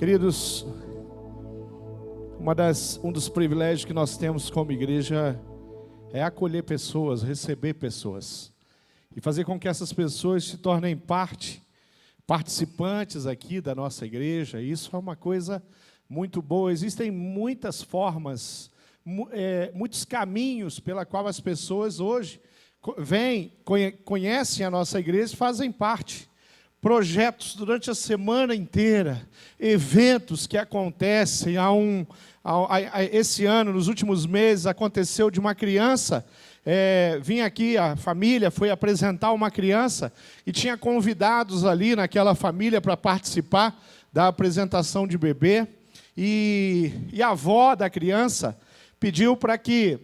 Queridos, um dos privilégios que nós temos como igreja é acolher pessoas, receber pessoas e fazer com que essas pessoas se tornem participantes aqui da nossa igreja. Isso é uma coisa muito boa. Existem muitas formas, muitos caminhos pela qual as pessoas hoje conhecem a nossa igreja e fazem parte. Projetos durante a semana inteira, eventos que acontecem. Esse ano, nos últimos meses, aconteceu de uma criança, vinha aqui, a família foi apresentar uma criança e tinha convidados ali naquela família para participar da apresentação de bebê. E a avó da criança pediu para que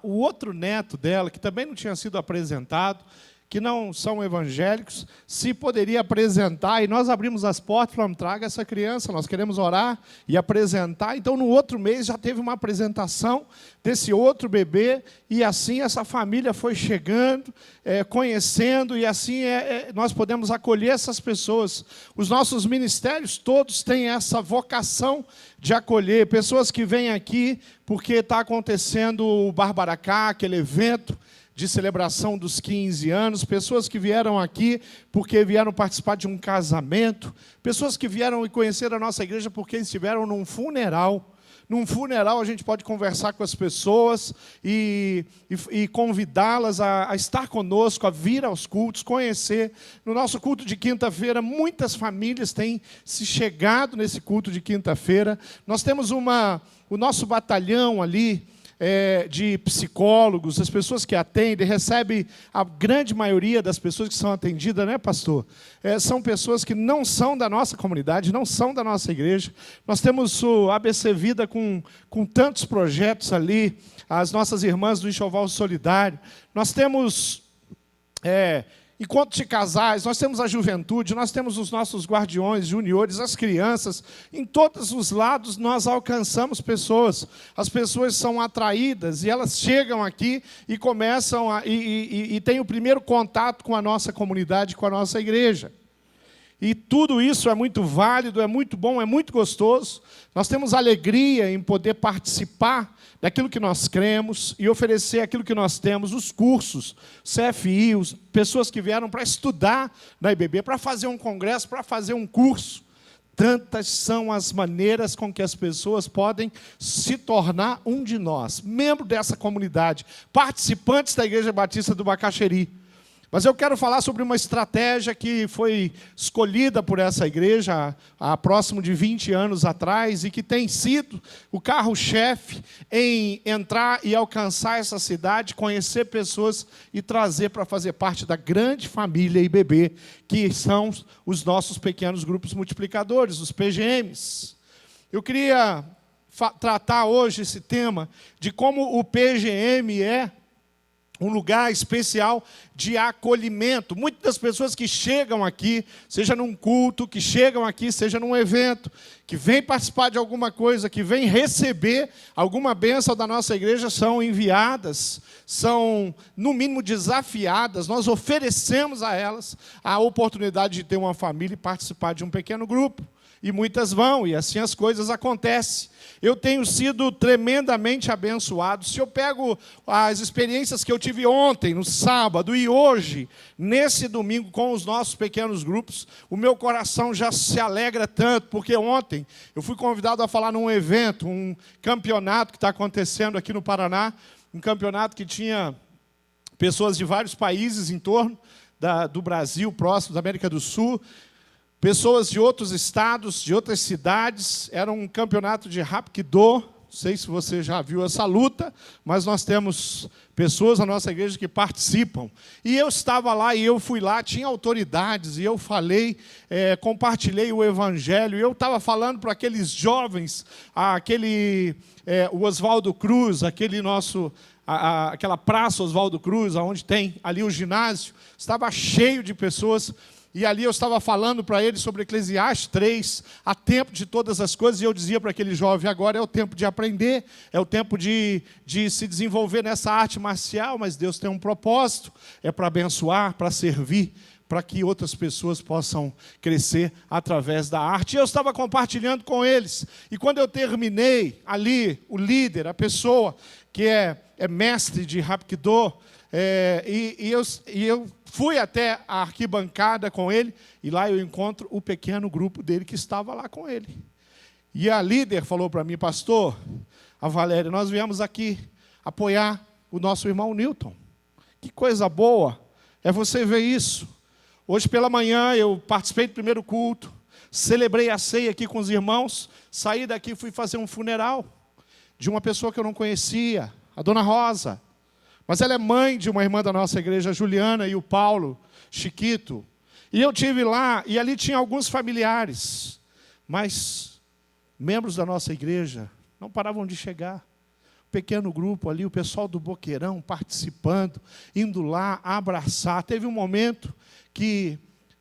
o outro neto dela, que também não tinha sido apresentado, que não são evangélicos, se poderia apresentar, e nós abrimos as portas e falamos, traga essa criança, nós queremos orar e apresentar. Então, no outro mês, já teve uma apresentação desse outro bebê, e assim essa família foi chegando, conhecendo, e assim nós podemos acolher essas pessoas. Os nossos ministérios todos têm essa vocação de acolher pessoas que vêm aqui porque está acontecendo o Barbaracá, aquele evento de celebração dos 15 anos, pessoas que vieram aqui porque vieram participar de um casamento, pessoas que vieram e conheceram a nossa igreja porque estiveram num funeral. Num funeral a gente pode conversar com as pessoas e convidá-las a estar conosco, a vir aos cultos, conhecer. No nosso culto de quinta-feira, muitas famílias têm se chegado nesse culto de quinta-feira. Nós temos o nosso batalhão ali, de psicólogos, as pessoas que atendem, recebe a grande maioria das pessoas que são atendidas, né, pastor? São pessoas que não são da nossa comunidade, não são da nossa igreja. Nós temos o ABC Vida com tantos projetos ali, as nossas irmãs do Enxoval Solidário. Nós temos encontros de casais, nós temos a juventude, nós temos os nossos guardiões, juniores, as crianças. Em todos os lados nós alcançamos pessoas. As pessoas são atraídas e elas chegam aqui e começam e têm o primeiro contato com a nossa comunidade, com a nossa igreja. E tudo isso é muito válido, é muito bom, é muito gostoso. Nós temos alegria em poder participar daquilo que nós cremos e oferecer aquilo que nós temos, os cursos, CFI, pessoas que vieram para estudar na IBB, para fazer um congresso, para fazer um curso. Tantas são as maneiras com que as pessoas podem se tornar um de nós, membro dessa comunidade, participantes da Igreja Batista do Bacaxeri. Mas eu quero falar sobre uma estratégia que foi escolhida por essa igreja há próximo de 20 anos atrás e que tem sido o carro-chefe em entrar e alcançar essa cidade, conhecer pessoas e trazer para fazer parte da grande família IBB, que são os nossos pequenos grupos multiplicadores, os PGMs. Eu queria tratar hoje esse tema de como o PGM é um lugar especial de acolhimento. Muitas das pessoas que chegam aqui, seja num culto, que chegam aqui, seja num evento, que vêm participar de alguma coisa, que vêm receber alguma bênção da nossa igreja, são enviadas, são, no mínimo, desafiadas. Nós oferecemos a elas a oportunidade de ter uma família e participar de um pequeno grupo. E muitas vão, e assim as coisas acontecem. Eu tenho sido tremendamente abençoado. Se eu pego as experiências que eu tive ontem, no sábado, e hoje, nesse domingo, com os nossos pequenos grupos, o meu coração já se alegra tanto, porque ontem eu fui convidado a falar num evento, um campeonato que está acontecendo aqui no Paraná, um campeonato que tinha pessoas de vários países em torno do Brasil, próximo da América do Sul, pessoas de outros estados, de outras cidades. Era um campeonato de Hapkido. Não sei se você já viu essa luta, mas nós temos pessoas na nossa igreja que participam. E eu estava lá, e eu fui lá, tinha autoridades, e eu falei, compartilhei o evangelho, e eu estava falando para aqueles jovens, o Oswaldo Cruz, aquela praça Oswaldo Cruz, onde tem ali o ginásio, estava cheio de pessoas. E ali eu estava falando para ele sobre Eclesiastes 3, há tempo de todas as coisas, e eu dizia para aquele jovem, agora é o tempo de aprender, é o tempo de se desenvolver nessa arte marcial, mas Deus tem um propósito, é para abençoar, para servir, para que outras pessoas possam crescer através da arte. E eu estava compartilhando com eles. E quando eu terminei, ali, o líder, a pessoa que é mestre de Hapkido, eu fui até a arquibancada com ele, e lá eu encontro o pequeno grupo dele que estava lá com ele. E a líder falou para mim: pastor, a Valéria, nós viemos aqui apoiar o nosso irmão Newton. Que coisa boa é você ver isso. Hoje pela manhã eu participei do primeiro culto, celebrei a ceia aqui com os irmãos, saí daqui e fui fazer um funeral de uma pessoa que eu não conhecia, a dona Rosa. Mas ela é mãe de uma irmã da nossa igreja, a Juliana, e o Paulo, Chiquito. E eu estive lá, e ali tinha alguns familiares, mas membros da nossa igreja não paravam de chegar. Pequeno grupo ali, o pessoal do Boqueirão participando, indo lá abraçar. Teve um momento que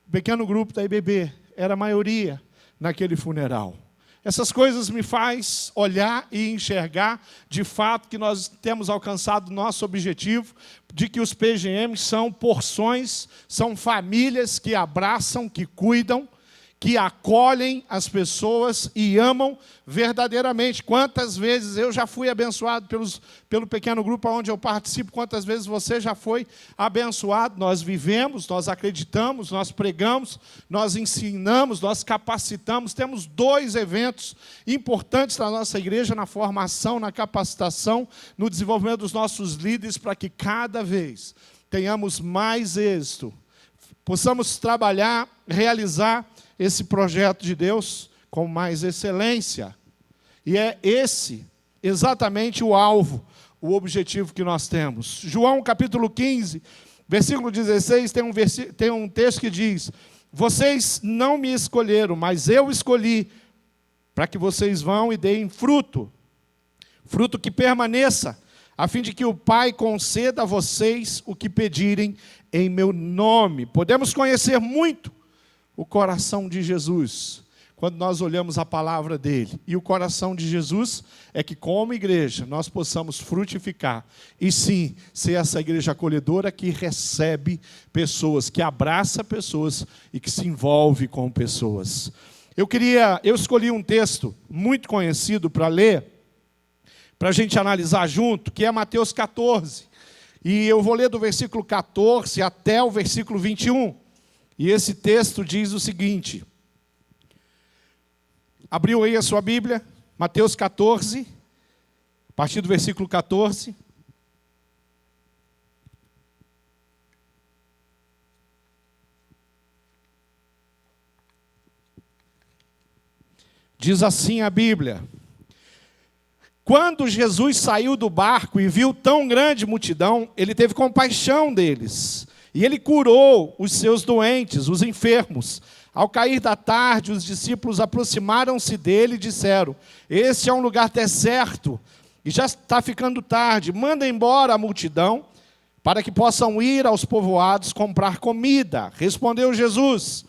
o pequeno grupo da IBB era a maioria naquele funeral. Essas coisas me faz olhar e enxergar de fato que nós temos alcançado o nosso objetivo, de que os PGMs são porções, são famílias que abraçam, que cuidam, que acolhem as pessoas e amam verdadeiramente. Quantas vezes eu já fui abençoado pelo pequeno grupo onde eu participo, quantas vezes você já foi abençoado. Nós vivemos, nós acreditamos, nós pregamos, nós ensinamos, nós capacitamos. Temos 2 eventos importantes na nossa igreja, na formação, na capacitação, no desenvolvimento dos nossos líderes, para que cada vez tenhamos mais êxito, possamos trabalhar, realizar esse projeto de Deus com mais excelência. E é esse exatamente o alvo, o objetivo que nós temos. João capítulo 15, versículo 16, tem um texto que diz: vocês não me escolheram, mas eu escolhi, para que vocês vão e deem fruto, fruto que permaneça, a fim de que o Pai conceda a vocês o que pedirem em meu nome. Podemos conhecer muito o coração de Jesus quando nós olhamos a palavra dele. E o coração de Jesus é que, como igreja, nós possamos frutificar. E sim, ser essa igreja acolhedora que recebe pessoas, que abraça pessoas e que se envolve com pessoas. Eu escolhi um texto muito conhecido para ler, para a gente analisar junto, que é Mateus 14. E eu vou ler do versículo 14 até o versículo 21. E esse texto diz o seguinte: abriu aí a sua Bíblia, Mateus 14, a partir do versículo 14. Diz assim a Bíblia: quando Jesus saiu do barco e viu tão grande multidão, ele teve compaixão deles. E ele curou os seus doentes, os enfermos. Ao cair da tarde, os discípulos aproximaram-se dele e disseram: este é um lugar deserto, e já está ficando tarde. Manda embora a multidão, para que possam ir aos povoados comprar comida. Respondeu Jesus: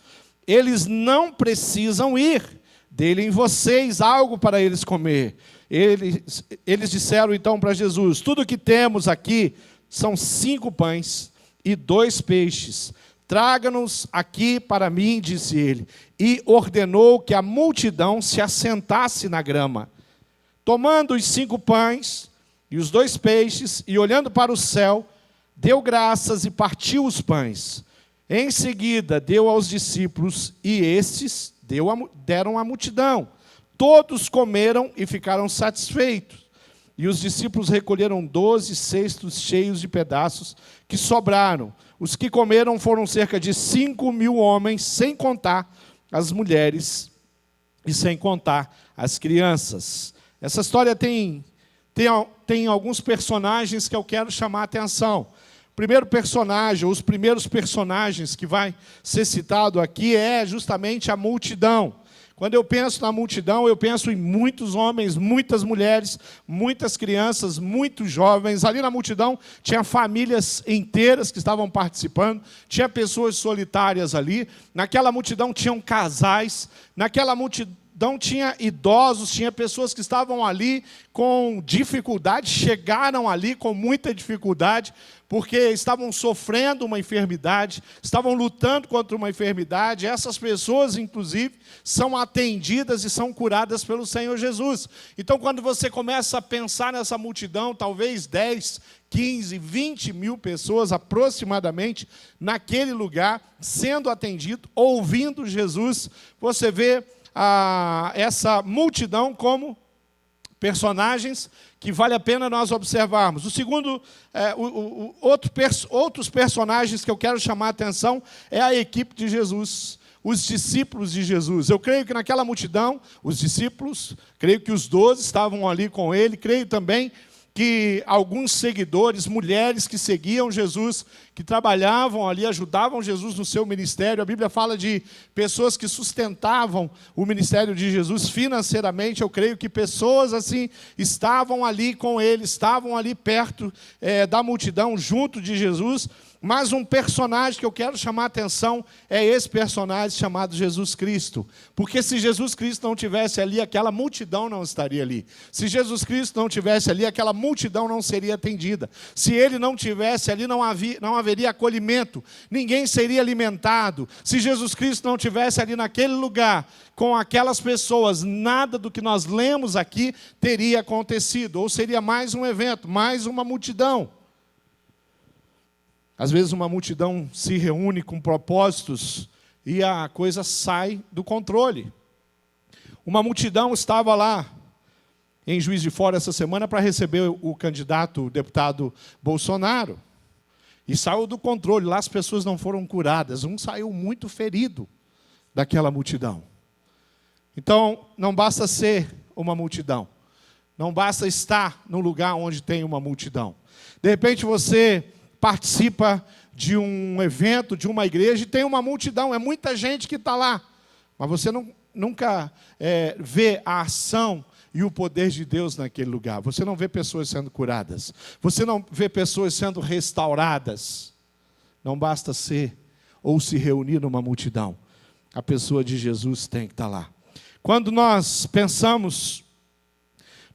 eles não precisam ir, dêem vocês algo para eles comer. Eles disseram então para Jesus: tudo que temos aqui são 5 pães e 2 peixes. Traga-nos aqui para mim, disse ele. E ordenou que a multidão se assentasse na grama. Tomando os 5 pães e os 2 peixes, e olhando para o céu, deu graças e partiu os pães. Em seguida, deu aos discípulos, e estes deram à multidão. Todos comeram e ficaram satisfeitos. E os discípulos recolheram 12 cestos cheios de pedaços que sobraram. Os que comeram foram cerca de 5.000 homens, sem contar as mulheres e sem contar as crianças. Essa história tem alguns personagens que eu quero chamar a atenção. O primeiro personagem, os primeiros personagens que vai ser citado aqui é justamente a multidão. Quando eu penso na multidão, eu penso em muitos homens, muitas mulheres, muitas crianças, muitos jovens. Ali na multidão tinha famílias inteiras que estavam participando, tinha pessoas solitárias ali. Naquela multidão tinham casais. Naquela não tinha idosos, tinha pessoas que estavam ali com dificuldade, chegaram ali com muita dificuldade, porque estavam sofrendo uma enfermidade, estavam lutando contra uma enfermidade. Essas pessoas, inclusive, são atendidas e são curadas pelo Senhor Jesus. Então, quando você começa a pensar nessa multidão, talvez 10, 15, 20 mil pessoas aproximadamente, naquele lugar, sendo atendido, ouvindo Jesus, você vê essa multidão como personagens que vale a pena nós observarmos. O segundo, outros personagens que eu quero chamar a atenção é a equipe de Jesus, os discípulos de Jesus. Eu creio que naquela multidão, os discípulos, creio que os 12 estavam ali com ele, creio também que alguns seguidores, mulheres que seguiam Jesus, que trabalhavam ali, ajudavam Jesus no seu ministério. A Bíblia fala de pessoas que sustentavam o ministério de Jesus financeiramente. Eu creio que pessoas assim estavam ali com ele, estavam ali perto da multidão, junto de Jesus. Mas um personagem que eu quero chamar a atenção é esse personagem chamado Jesus Cristo. Porque se Jesus Cristo não tivesse ali, aquela multidão não estaria ali. Se Jesus Cristo não tivesse ali, aquela multidão não seria atendida. Se ele não tivesse ali, não haveria acolhimento. Ninguém seria alimentado. Se Jesus Cristo não tivesse ali naquele lugar, com aquelas pessoas, nada do que nós lemos aqui teria acontecido. Ou seria mais um evento, mais uma multidão. Às vezes uma multidão se reúne com propósitos e a coisa sai do controle. Uma multidão estava lá em Juiz de Fora essa semana para receber o candidato, o deputado Bolsonaro. E saiu do controle, lá as pessoas não foram curadas. Um saiu muito ferido daquela multidão. Então, não basta ser uma multidão. Não basta estar no lugar onde tem uma multidão. De repente você participa de um evento, de uma igreja, e tem uma multidão, é muita gente que está lá. Mas você nunca vê a ação e o poder de Deus naquele lugar. Você não vê pessoas sendo curadas. Você não vê pessoas sendo restauradas. Não basta ser ou se reunir numa multidão. A pessoa de Jesus tem que estar lá. Quando nós pensamos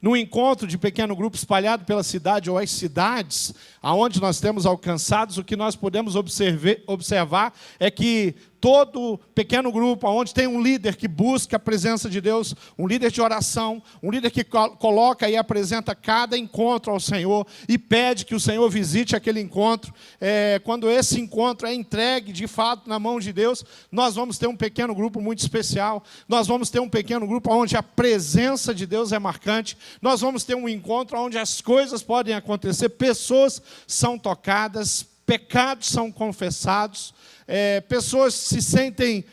no encontro de pequeno grupo espalhado pela cidade ou as cidades aonde nós temos alcançados, o que nós podemos observar é que todo pequeno grupo, onde tem um líder que busca a presença de Deus, um líder de oração, um líder que coloca e apresenta cada encontro ao Senhor e pede que o Senhor visite aquele encontro, quando esse encontro é entregue de fato na mão de Deus, nós vamos ter um pequeno grupo muito especial, nós vamos ter um pequeno grupo onde a presença de Deus é marcante, nós vamos ter um encontro onde as coisas podem acontecer, pessoas são tocadas, pecados são confessados, pessoas se sentem,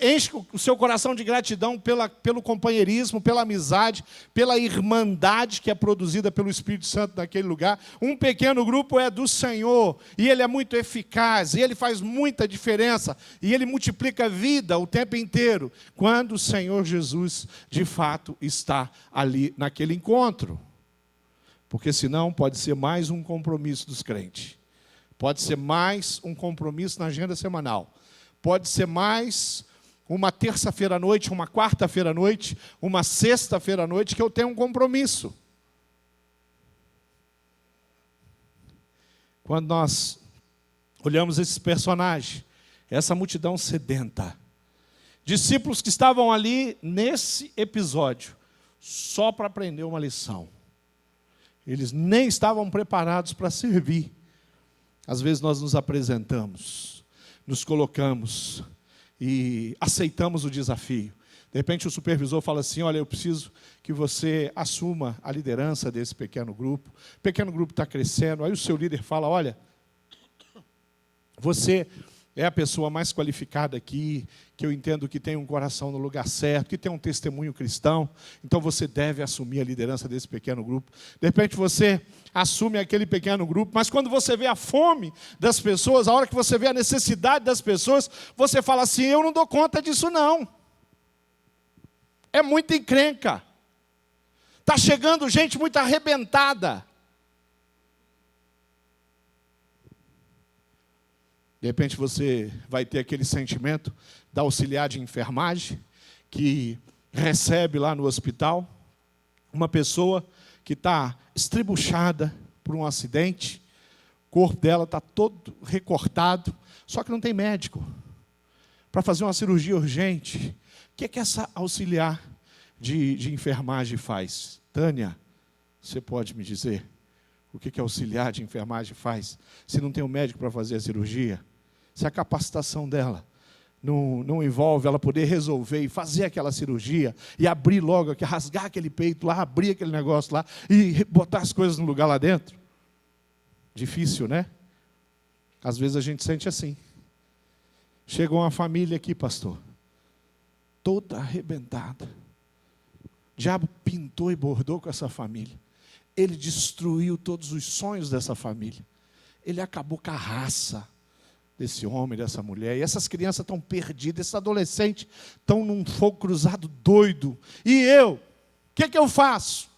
enchem o seu coração de gratidão pelo companheirismo, pela amizade, pela irmandade que é produzida pelo Espírito Santo naquele lugar. Um pequeno grupo é do Senhor, e ele é muito eficaz, e ele faz muita diferença, e ele multiplica a vida o tempo inteiro, quando o Senhor Jesus, de fato, está ali naquele encontro. Porque senão pode ser mais um compromisso dos crentes. Pode ser mais um compromisso na agenda semanal. Pode ser mais uma terça-feira à noite, uma quarta-feira à noite, uma sexta-feira à noite que eu tenho um compromisso. Quando nós olhamos esses personagens, essa multidão sedenta, discípulos que estavam ali nesse episódio, só para aprender uma lição. Eles nem estavam preparados para servir. Às vezes nós nos apresentamos, nos colocamos e aceitamos o desafio. De repente o supervisor fala assim, olha, eu preciso que você assuma a liderança desse pequeno grupo. O pequeno grupo está crescendo. Aí o seu líder fala, olha, você é a pessoa mais qualificada aqui, que eu entendo que tem um coração no lugar certo, que tem um testemunho cristão, então você deve assumir a liderança desse pequeno grupo. De repente você assume aquele pequeno grupo, mas quando você vê a fome das pessoas, a hora que você vê a necessidade das pessoas, você fala assim, eu não dou conta disso não. É muita encrenca. Está chegando gente muito arrebentada. De repente você vai ter aquele sentimento da auxiliar de enfermagem, que recebe lá no hospital uma pessoa que está estribuchada por um acidente, o corpo dela está todo recortado, só que não tem médico para fazer uma cirurgia urgente. O que é que essa auxiliar de enfermagem faz? Tânia, você pode me dizer o que a auxiliar de enfermagem faz? Se não tem um médico para fazer a cirurgia, se a capacitação dela não envolve ela poder resolver e fazer aquela cirurgia, e abrir logo, rasgar aquele peito lá, abrir aquele negócio lá, e botar as coisas no lugar lá dentro. Difícil, né? Às vezes a gente sente assim. Chegou uma família aqui, pastor, toda arrebentada. O diabo pintou e bordou com essa família. Ele destruiu todos os sonhos dessa família. Ele acabou com a raça desse homem, dessa mulher. E essas crianças estão perdidas, esses adolescentes estão num fogo cruzado doido. E eu? O que eu faço?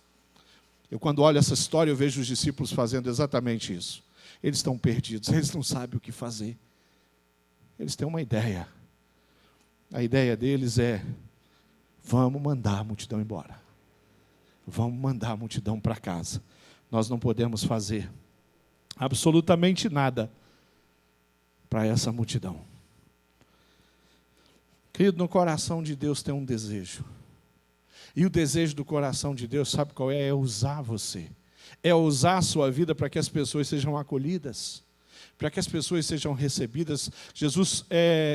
Eu, quando olho essa história, eu vejo os discípulos fazendo exatamente isso. Eles estão perdidos, eles não sabem o que fazer. Eles têm uma ideia. A ideia deles é: vamos mandar a multidão embora. Vamos mandar a multidão para casa. Nós não podemos fazer absolutamente nada para essa multidão. Querido, no coração de Deus tem um desejo. E o desejo do coração de Deus, sabe qual é? É usar você. É usar a sua vida para que as pessoas sejam acolhidas, para que as pessoas sejam recebidas. Jesus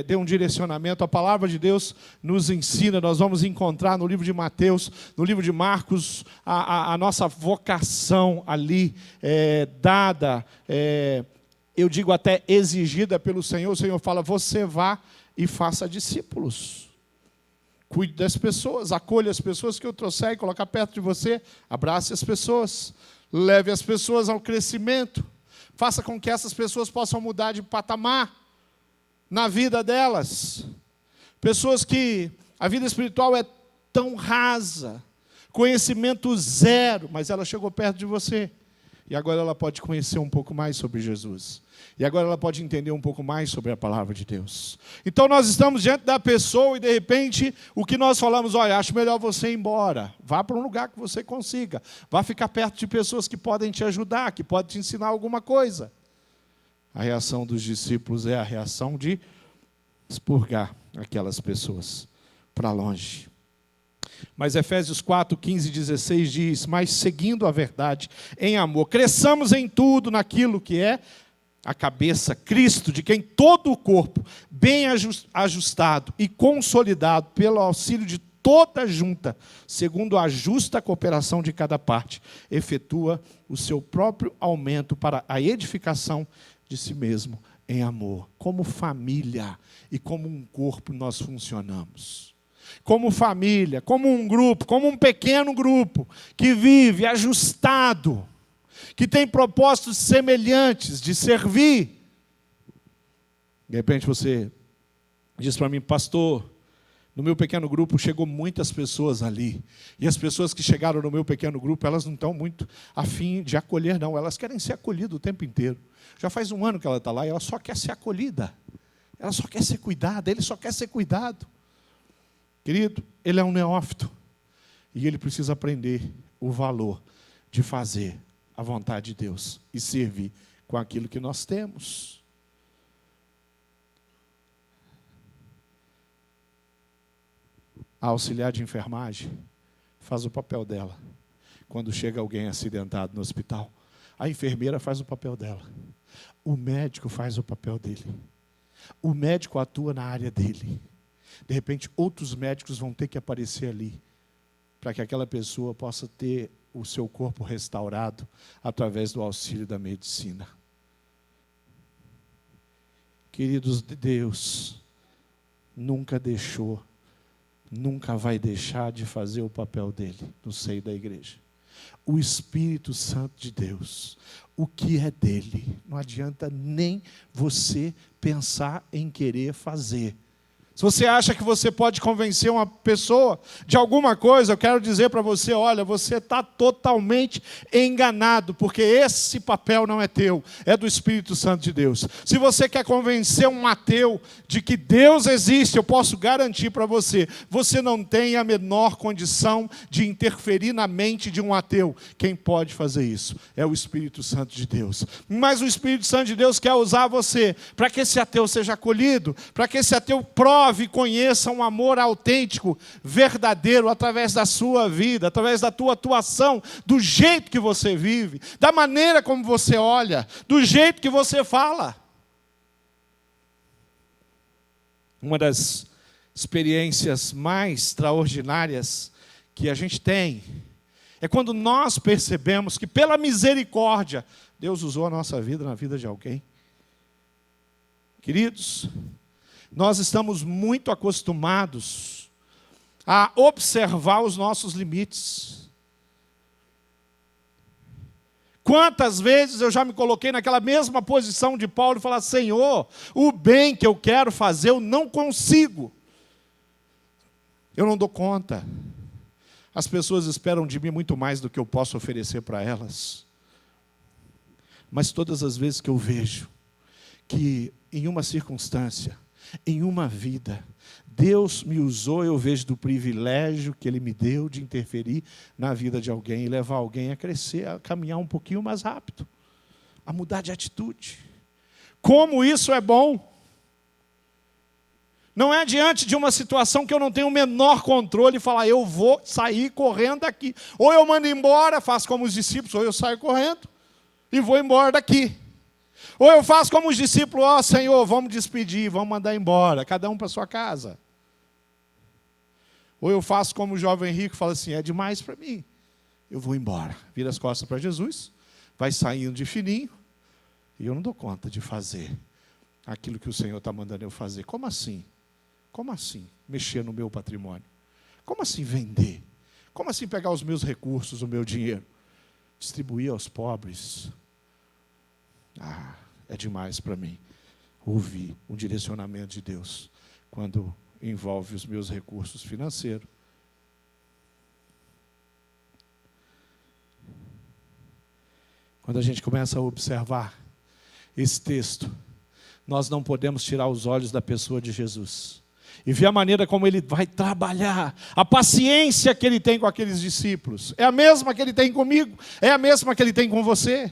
deu um direcionamento, a palavra de Deus nos ensina, nós vamos encontrar no livro de Mateus, no livro de Marcos, a nossa vocação ali, dada, eu digo até exigida pelo Senhor. O Senhor fala: você vá e faça discípulos. Cuide das pessoas, acolha as pessoas que eu trouxer e colocar perto de você, abrace as pessoas, leve as pessoas ao crescimento, faça com que essas pessoas possam mudar de patamar na vida delas. Pessoas que a vida espiritual é tão rasa, conhecimento zero, mas ela chegou perto de você. E agora ela pode conhecer um pouco mais sobre Jesus. E agora ela pode entender um pouco mais sobre a palavra de Deus. Então nós estamos diante da pessoa e de repente o que nós falamos: olha, acho melhor você ir embora. Vá para um lugar que você consiga. Vá ficar perto de pessoas que podem te ajudar, que podem te ensinar alguma coisa. A reação dos discípulos é a reação de expurgar aquelas pessoas para longe. Mas Efésios 4, 15 e 16 diz: mas seguindo a verdade em amor, cresçamos em tudo naquilo que é a cabeça, Cristo, de quem todo o corpo, bem ajustado e consolidado pelo auxílio de toda junta, segundo a justa cooperação de cada parte, efetua o seu próprio aumento para a edificação de si mesmo em amor. Como família e como um corpo nós funcionamos. Como família, como um grupo, como um pequeno grupo que vive ajustado, que tem propósitos semelhantes de servir. De repente você diz para mim: pastor, no meu pequeno grupo chegou muitas pessoas ali, e as pessoas que chegaram no meu pequeno grupo, elas não estão muito afim de acolher, não, elas querem ser acolhidas o tempo inteiro. Já faz 1 ano que ela está lá e ela só quer ser acolhida, ela só quer ser cuidada, ele só quer ser cuidado. Querido, ele é um neófito, e ele precisa aprender o valor de fazer a vontade de Deus e servir com aquilo que nós temos. A auxiliar de enfermagem faz o papel dela. Quando chega alguém acidentado no hospital, a enfermeira faz o papel dela. O médico faz o papel dele. O médico atua na área dele. De repente, outros médicos vão ter que aparecer ali, para que aquela pessoa possa ter o seu corpo restaurado através do auxílio da medicina. Queridos, Deus nunca deixou, nunca vai deixar de fazer o papel dele no seio da igreja. O Espírito Santo de Deus, o que é dele, não adianta nem você pensar em querer fazer. Se você acha que você pode convencer uma pessoa de alguma coisa, eu quero dizer para você, olha, você está totalmente enganado, porque esse papel não é teu, é do Espírito Santo de Deus. Se você quer convencer um ateu de que Deus existe, eu posso garantir para você, você não tem a menor condição de interferir na mente de um ateu. Quem pode fazer isso é o Espírito Santo de Deus. Mas o Espírito Santo de Deus quer usar você para que esse ateu seja acolhido, para que esse ateu prove e conheça um amor autêntico, verdadeiro, através da sua vida, através da tua atuação, do jeito que você vive, da maneira como você olha, do jeito que você fala. Uma das experiências mais extraordinárias que a gente tem é quando nós percebemos que, pela misericórdia, Deus usou a nossa vida na vida de alguém. Queridos, nós estamos muito acostumados a observar os nossos limites. Quantas vezes eu já me coloquei naquela mesma posição de Paulo e falar, Senhor, o bem que eu quero fazer eu não consigo. Eu não dou conta. As pessoas esperam de mim muito mais do que eu posso oferecer para elas. Mas todas as vezes que eu vejo que em uma circunstância, em uma vida, Deus me usou, eu vejo do privilégio que Ele me deu de interferir na vida de alguém e levar alguém a crescer, a caminhar um pouquinho mais rápido, a mudar de atitude. Como isso é bom! Não é diante de uma situação que eu não tenho o menor controle e falar, eu vou sair correndo daqui. Ou eu mando embora, faço como os discípulos, ou eu saio correndo e vou embora daqui. Ou eu faço como os discípulos, ó Senhor, vamos despedir, vamos mandar embora, cada um para sua casa. Ou eu faço como o jovem rico, fala assim, é demais para mim, eu vou embora. Vira as costas para Jesus, vai saindo de fininho, e eu não dou conta de fazer aquilo que o Senhor está mandando eu fazer. Como assim? Como assim mexer no meu patrimônio? Como assim vender? Como assim pegar os meus recursos, o meu dinheiro? Distribuir aos pobres? É demais para mim ouvir um direcionamento de Deus quando envolve os meus recursos financeiros. Quando a gente começa a observar esse texto, nós não podemos tirar os olhos da pessoa de Jesus e ver a maneira como Ele vai trabalhar, a paciência que Ele tem com aqueles discípulos. É a mesma que Ele tem comigo, é a mesma que Ele tem com você.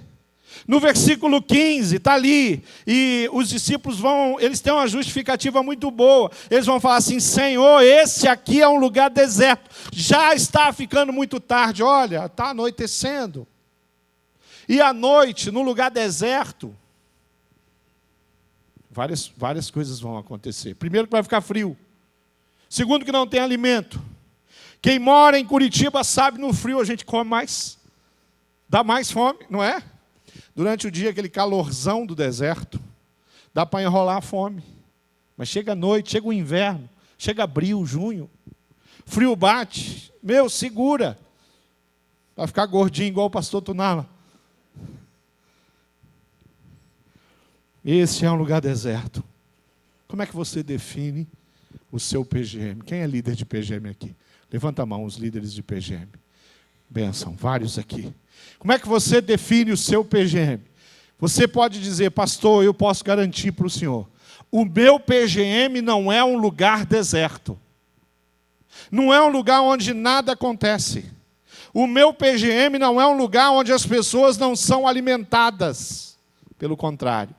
No versículo 15, está ali, e os discípulos eles têm uma justificativa muito boa. Eles vão falar assim, Senhor, esse aqui é um lugar deserto, já está ficando muito tarde, olha, está anoitecendo. E à noite, no lugar deserto, várias coisas vão acontecer. Primeiro que vai ficar frio. Segundo que não tem alimento. Quem mora em Curitiba sabe, no frio a gente come mais, dá mais fome, não é? Durante o dia, aquele calorzão do deserto, dá para enrolar a fome. Mas chega a noite, chega o inverno, chega abril, junho, frio bate, segura. Vai ficar gordinho igual o pastor Tunala. Esse é um lugar deserto. Como é que você define o seu PGM? Quem é líder de PGM aqui? Levanta a mão, os líderes de PGM. Benção, vários aqui. Como é que você define o seu PGM? Você pode dizer, pastor, eu posso garantir para o senhor, o meu PGM não é um lugar deserto. Não é um lugar onde nada acontece. O meu PGM não é um lugar onde as pessoas não são alimentadas. Pelo contrário,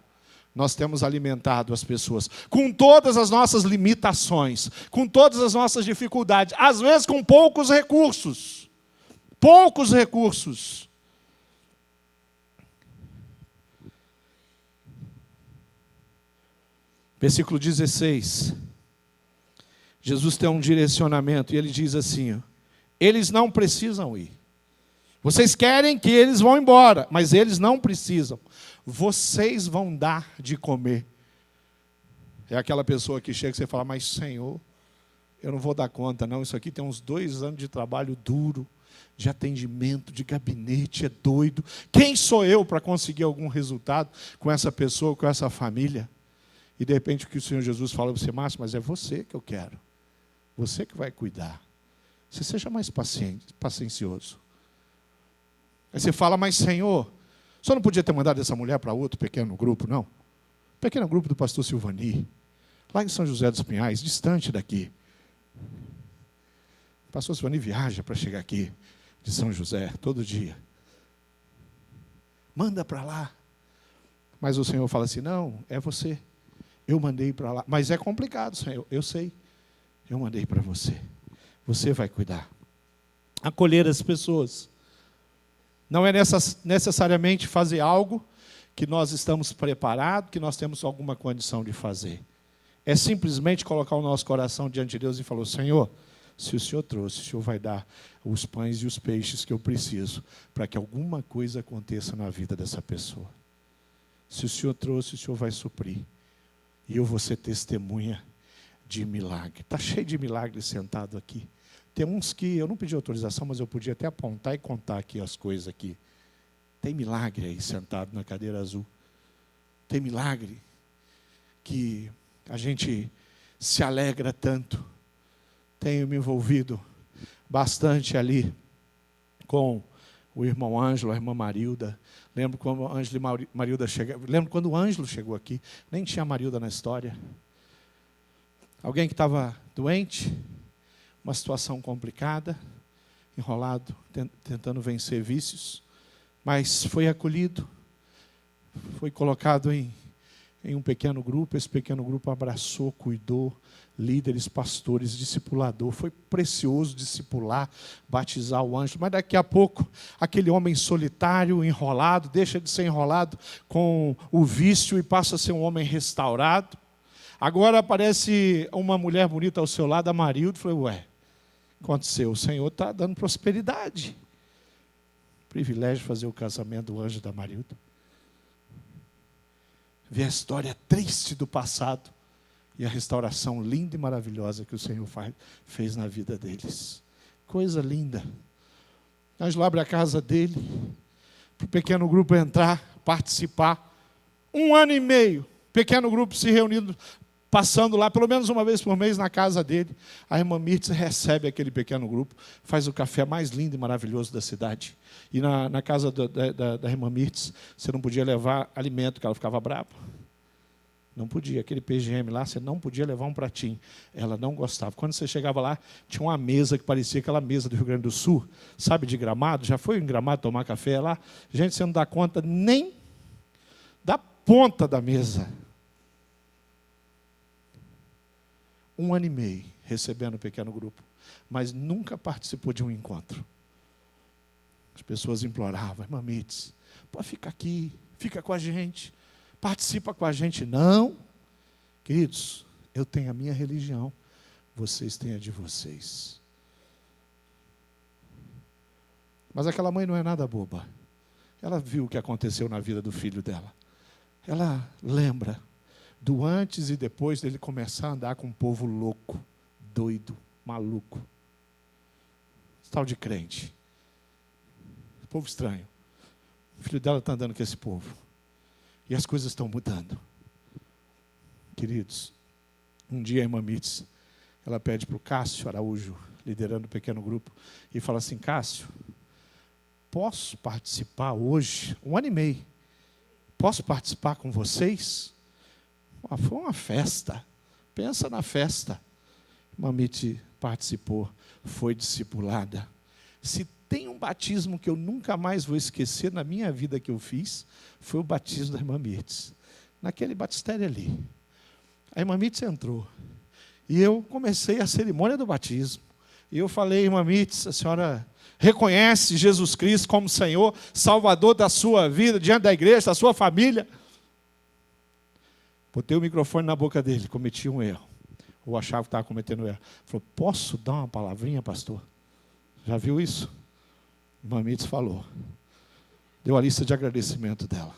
nós temos alimentado as pessoas com todas as nossas limitações, com todas as nossas dificuldades, às vezes com poucos recursos. Poucos recursos. Versículo 16. Jesus tem um direcionamento e ele diz assim, eles não precisam ir. Vocês querem que eles vão embora, mas eles não precisam. Vocês vão dar de comer. É aquela pessoa que chega e você fala, mas Senhor, eu não vou dar conta não, isso aqui tem uns 2 anos de trabalho duro, de atendimento, de gabinete, é doido. Quem sou eu para conseguir algum resultado com essa pessoa, com essa família? E de repente o que o Senhor Jesus fala para você, Márcio, mas é você que eu quero. Você que vai cuidar. Você seja mais paciente, paciencioso. Aí você fala, mas Senhor, o senhor não podia ter mandado essa mulher para outro pequeno grupo, não? Pequeno grupo do pastor Silvani, lá em São José dos Pinhais, distante daqui. O pastor Silvani viaja para chegar aqui, de São José, todo dia. Manda para lá. Mas o Senhor fala assim, não, é você. Eu mandei para lá. Mas é complicado, Senhor, eu sei. Eu mandei para você. Você vai cuidar. Acolher as pessoas. Não é necessariamente fazer algo que nós estamos preparados, que nós temos alguma condição de fazer. É simplesmente colocar o nosso coração diante de Deus e falar, Senhor, se o Senhor trouxe, o Senhor vai dar os pães e os peixes que eu preciso para que alguma coisa aconteça na vida dessa pessoa. Se o Senhor trouxe, o Senhor vai suprir. E eu vou ser testemunha de milagre. Está cheio de milagres sentado aqui. Tem uns que eu não pedi autorização, mas eu podia até apontar e contar aqui as coisas aqui. Tem milagre aí sentado na cadeira azul. Tem milagre que a gente se alegra tanto. Tenho me envolvido bastante ali com o irmão Ângelo, a irmã Marilda. Lembro quando o Ângelo e Marilda chegaram. Lembro quando o Ângelo chegou aqui. Nem tinha Marilda na história. Alguém que estava doente, uma situação complicada, enrolado, tentando vencer vícios, mas foi acolhido, foi colocado em um pequeno grupo. Esse pequeno grupo abraçou, cuidou, líderes, pastores, discipulador. Foi precioso discipular, batizar o Ângelo. Mas daqui a pouco, aquele homem solitário, enrolado, deixa de ser enrolado com o vício e passa a ser um homem restaurado. Agora aparece uma mulher bonita ao seu lado, a Marilda. Falei, ué, aconteceu? O Senhor está dando prosperidade. Privilégio de fazer o casamento do Ângelo e da Marilda. Ver a história triste do passado e a restauração linda e maravilhosa que o Senhor fez na vida deles. Coisa linda. Ângelo abre a casa dele, para o pequeno grupo entrar, participar. 1 ano e meio, pequeno grupo se reunindo, passando lá pelo menos uma vez por mês na casa dele. A irmã Mirtz recebe aquele pequeno grupo, faz o café mais lindo e maravilhoso da cidade. E na casa da irmã Mirtz, você não podia levar alimento, que ela ficava brava. Não podia. Aquele PGM lá, você não podia levar um pratinho. Ela não gostava. Quando você chegava lá, tinha uma mesa que parecia aquela mesa do Rio Grande do Sul, sabe, de Gramado. Já foi em Gramado tomar café lá? Gente, você não dá conta nem da ponta da mesa. 1 ano e meio recebendo um pequeno grupo, mas nunca participou de um encontro. As pessoas imploravam, irmã Mirtz, pode ficar aqui, fica com a gente, participa com a gente. Não, queridos, eu tenho a minha religião, vocês têm a de vocês. Mas aquela mãe não é nada boba. Ela viu o que aconteceu na vida do filho dela. Ela lembra do antes e depois dele começar a andar com um povo louco, doido, maluco. Tal de crente. Povo estranho. O filho dela está andando com esse povo. E as coisas estão mudando. Queridos, um dia a irmã Mirtz, ela pede para o Cássio Araújo, liderando um pequeno grupo, e fala assim, Cássio, posso participar hoje, 1 ano e meio, posso participar com vocês? Foi uma festa. Pensa na festa. Irmã Mirtz participou, foi discipulada. Se tem um batismo que eu nunca mais vou esquecer na minha vida que eu fiz, foi o batismo da irmã Mirtz. Naquele batistério ali. A irmã Mirtz entrou. E eu comecei a cerimônia do batismo. E eu falei, irmã Mirtz, a senhora reconhece Jesus Cristo como Senhor, Salvador da sua vida, diante da igreja, da sua família? Botei o microfone na boca dele, cometi um erro. Ou achava que estava cometendo erro. Falou, posso dar uma palavrinha, pastor? Já viu isso? Irmã Mirtz falou. Deu a lista de agradecimento dela.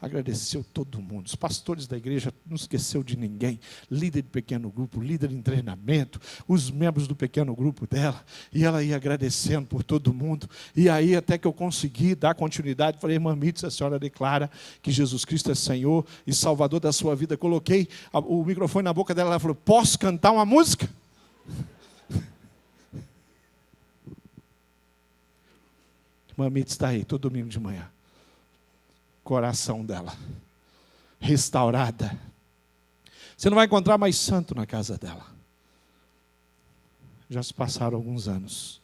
Agradeceu todo mundo. Os pastores da igreja não esqueceu de ninguém. Líder de pequeno grupo, líder em treinamento, os membros do pequeno grupo dela. E ela ia agradecendo por todo mundo. E aí, até que eu consegui dar continuidade, falei, irmã Mitz, a senhora declara que Jesus Cristo é Senhor e Salvador da sua vida. Coloquei o microfone na boca dela, ela falou, posso cantar uma música? Irmã Mitz está aí, todo domingo de manhã. Coração dela restaurada. Você não vai encontrar mais santo na casa dela. Já se passaram alguns anos,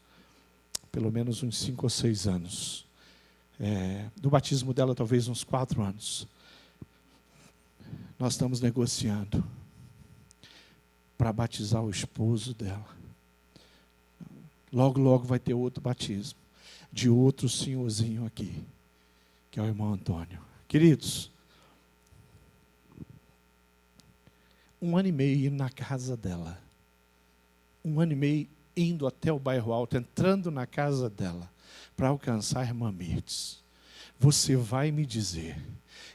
pelo menos uns 5 ou 6 anos. Do batismo dela, talvez uns 4 anos. Nós estamos negociando para batizar o esposo dela. Logo, logo vai ter outro batismo de outro senhorzinho aqui, que é o irmão Antônio. Queridos, 1 ano e meio indo na casa dela. 1 ano e meio indo até o bairro Alto, entrando na casa dela, para alcançar a irmã Mirtes. Você vai me dizer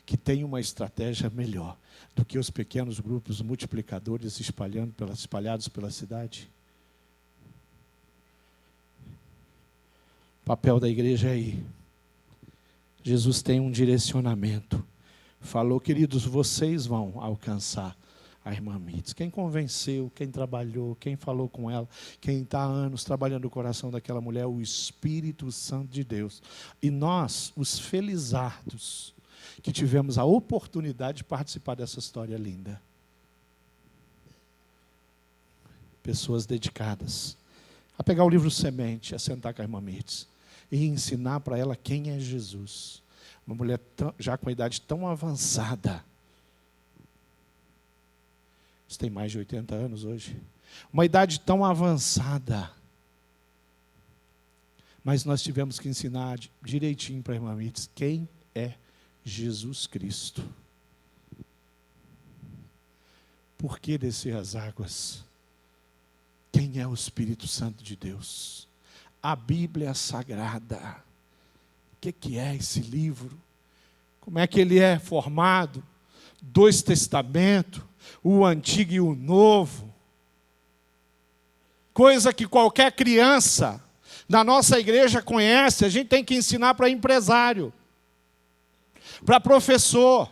que tem uma estratégia melhor do que os pequenos grupos multiplicadores espalhados pela cidade? O papel da igreja é aí. Jesus tem um direcionamento. Falou, queridos, vocês vão alcançar a irmã Mitz. Quem convenceu, quem trabalhou, quem falou com ela, quem está há anos trabalhando o coração daquela mulher, é o Espírito Santo de Deus. E nós, os felizardos, que tivemos a oportunidade de participar dessa história linda. Pessoas dedicadas a pegar o livro Semente, a sentar com a irmã Mirtes e ensinar para ela quem é Jesus. Uma mulher já com a idade tão avançada. Você tem mais de 80 anos hoje. Uma idade tão avançada. Mas nós tivemos que ensinar direitinho para a irmã Mirtes quem é Jesus Cristo. Por que descer as águas? Quem é o Espírito Santo de Deus? A Bíblia Sagrada. O que é esse livro? Como é que ele é formado? 2 testamentos, o Antigo e o Novo. Coisa que qualquer criança na nossa igreja conhece, a gente tem que ensinar para empresário, para professor.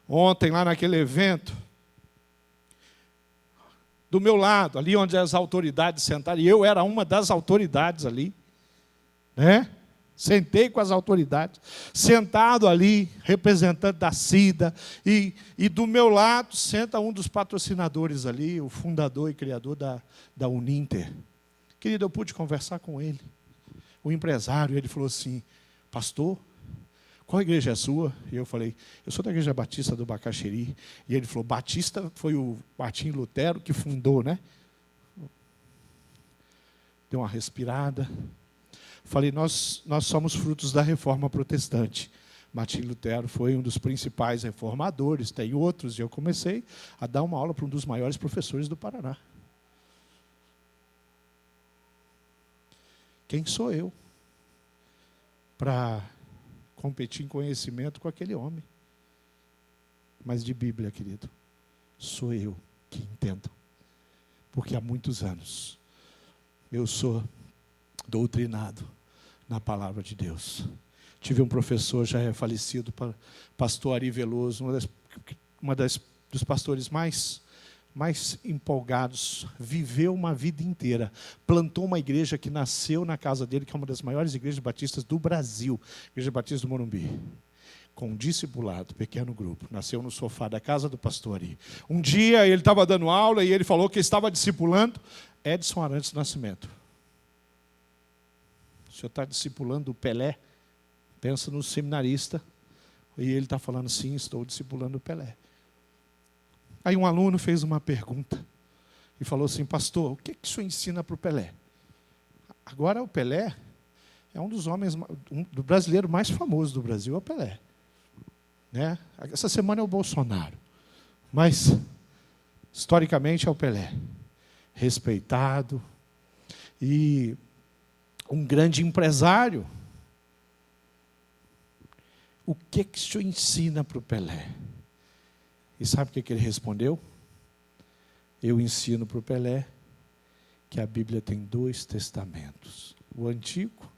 Ontem, lá naquele evento, do meu lado, ali onde as autoridades sentaram, e eu era uma das autoridades ali, né? Sentei com as autoridades, sentado ali, representante da CIDA, e do meu lado senta um dos patrocinadores ali, o fundador e criador da Uninter. Querido, eu pude conversar com ele, o empresário, ele falou assim, pastor, qual igreja é a sua? E eu falei, eu sou da Igreja Batista do Bacaxeri. E ele falou, Batista foi o Martim Lutero que fundou, né? Deu uma respirada. Falei, nós somos frutos da reforma protestante. Martim Lutero foi um dos principais reformadores, tem outros, e eu comecei a dar uma aula para um dos maiores professores do Paraná. Quem sou eu para competir em conhecimento com aquele homem? Mas de Bíblia, querido, sou eu que entendo. Porque há muitos anos eu sou doutrinado na palavra de Deus. Tive um professor, já é falecido, pastor Ari Veloso, dos pastores mais empolgados, viveu uma vida inteira, plantou uma igreja que nasceu na casa dele, que é uma das maiores igrejas batistas do Brasil, Igreja Batista do Morumbi, com um discipulado, pequeno grupo, nasceu no sofá da casa do pastor Ari. Um dia ele estava dando aula e ele falou que estava discipulando Edson Arantes do Nascimento. O senhor está discipulando o Pelé? Pensa no seminarista. E ele está falando, sim, estou discipulando o Pelé. Aí um aluno fez uma pergunta e falou assim, pastor, o que o senhor ensina para o Pelé? Agora o Pelé é um dos homens, do brasileiro mais famoso do Brasil, é o Pelé. Né? Essa semana é o Bolsonaro, mas historicamente é o Pelé. Respeitado e um grande empresário. o que o senhor ensina para o Pelé? E sabe o que ele respondeu? Eu ensino para o Pelé que a Bíblia tem 2 testamentos, o Antigo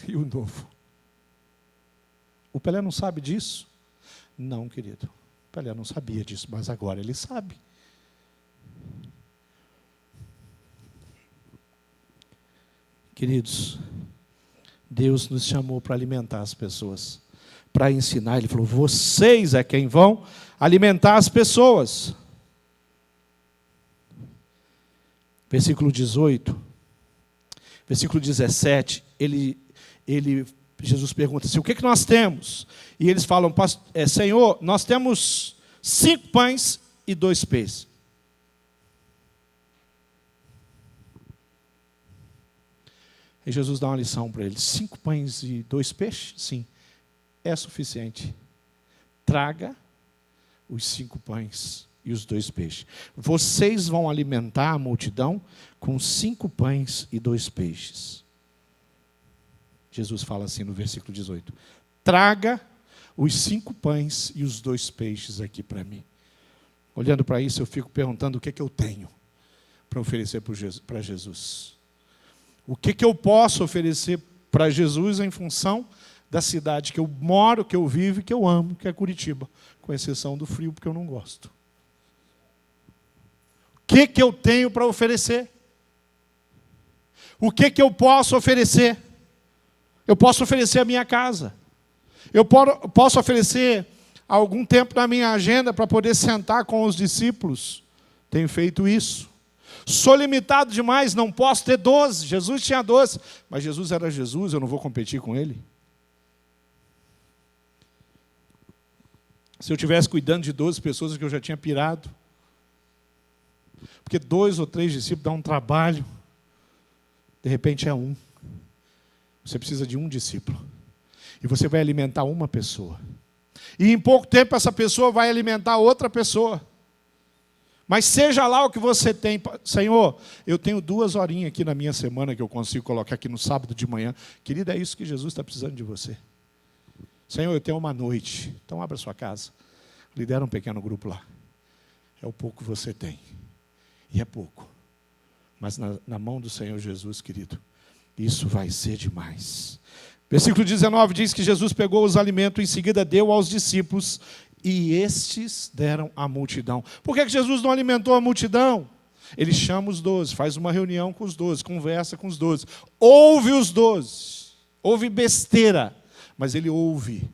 e o Novo. O Pelé não sabe disso? Não, querido. O Pelé não sabia disso, mas agora ele sabe. Queridos, Deus nos chamou para alimentar as pessoas, para ensinar. Ele falou, vocês é quem vão alimentar as pessoas. Versículo 18, versículo 17, Jesus pergunta assim, o que nós temos? E eles falam, Senhor, nós temos 5 pães e 2 peixes. E Jesus dá uma lição para eles, 5 pães e 2 peixes? Sim, é suficiente. Traga os 5 pães e os 2 peixes. Vocês vão alimentar a multidão com 5 pães e 2 peixes. Jesus fala assim no versículo 18. Traga os 5 pães e os 2 peixes aqui para mim. Olhando para isso, eu fico perguntando o que eu tenho para oferecer para Jesus. O que eu posso oferecer para Jesus em função da cidade que eu moro, que eu vivo e que eu amo, que é Curitiba, com exceção do frio, porque eu não gosto. O que eu tenho para oferecer? O que eu posso oferecer? Eu posso oferecer a minha casa. Eu posso oferecer algum tempo na minha agenda para poder sentar com os discípulos. Tenho feito isso. Sou limitado demais, não posso ter 12. Jesus tinha 12. Mas Jesus era Jesus, eu não vou competir com ele. Se eu estivesse cuidando de 12 pessoas, que eu já tinha pirado. Porque 2 ou 3 discípulos dá um trabalho. De repente é 1. Você precisa de 1 discípulo. E você vai alimentar uma pessoa. E em pouco tempo essa pessoa vai alimentar outra pessoa. Mas seja lá o que você tem. Senhor, eu tenho 2 horinhas aqui na minha semana que eu consigo colocar aqui no sábado de manhã. Querida, é isso que Jesus está precisando de você. Senhor, eu tenho uma noite. Então abra sua casa. Lidera um pequeno grupo lá. É o pouco que você tem. E é pouco. Mas na mão do Senhor Jesus, querido, isso vai ser demais. Versículo 19 diz que Jesus pegou os alimentos, em seguida deu aos discípulos, e estes deram à multidão. Por que Jesus não alimentou a multidão? Ele chama os 12, faz uma reunião com os 12, conversa com os 12, ouve os 12, ouve besteira, mas ele ouve.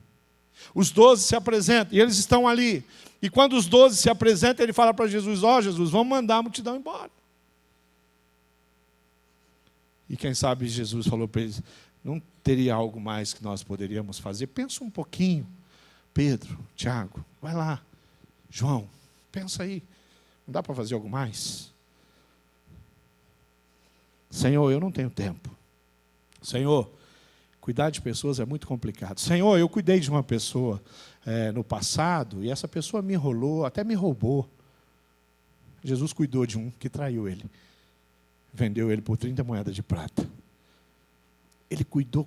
Os 12 se apresentam, e eles estão ali. E quando os 12 se apresentam, ele fala para Jesus, Jesus, vamos mandar a multidão embora. E quem sabe Jesus falou para eles, não teria algo mais que nós poderíamos fazer? Pensa um pouquinho. Pedro, Tiago, vai lá. João, pensa aí. Não dá para fazer algo mais? Senhor, eu não tenho tempo. Senhor, cuidar de pessoas é muito complicado. Senhor, eu cuidei de uma pessoa no passado e essa pessoa me enrolou, até me roubou. Jesus cuidou de um que traiu ele. Vendeu ele por 30 moedas de prata. Ele cuidou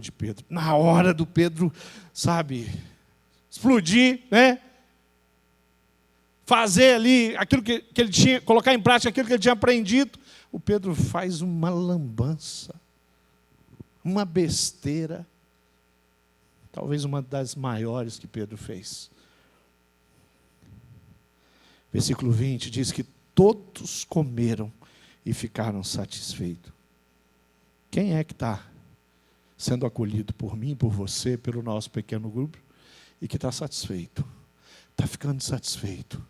de Pedro. Na hora do Pedro, sabe, explodir, né? Fazer ali aquilo que ele tinha, colocar em prática aquilo que ele tinha aprendido. O Pedro faz uma lambança, uma besteira, talvez uma das maiores que Pedro fez. Versículo 20 diz que todos comeram e ficaram satisfeitos. Quem é que está sendo acolhido por mim, por você, pelo nosso pequeno grupo, e que está satisfeito? Está ficando satisfeito,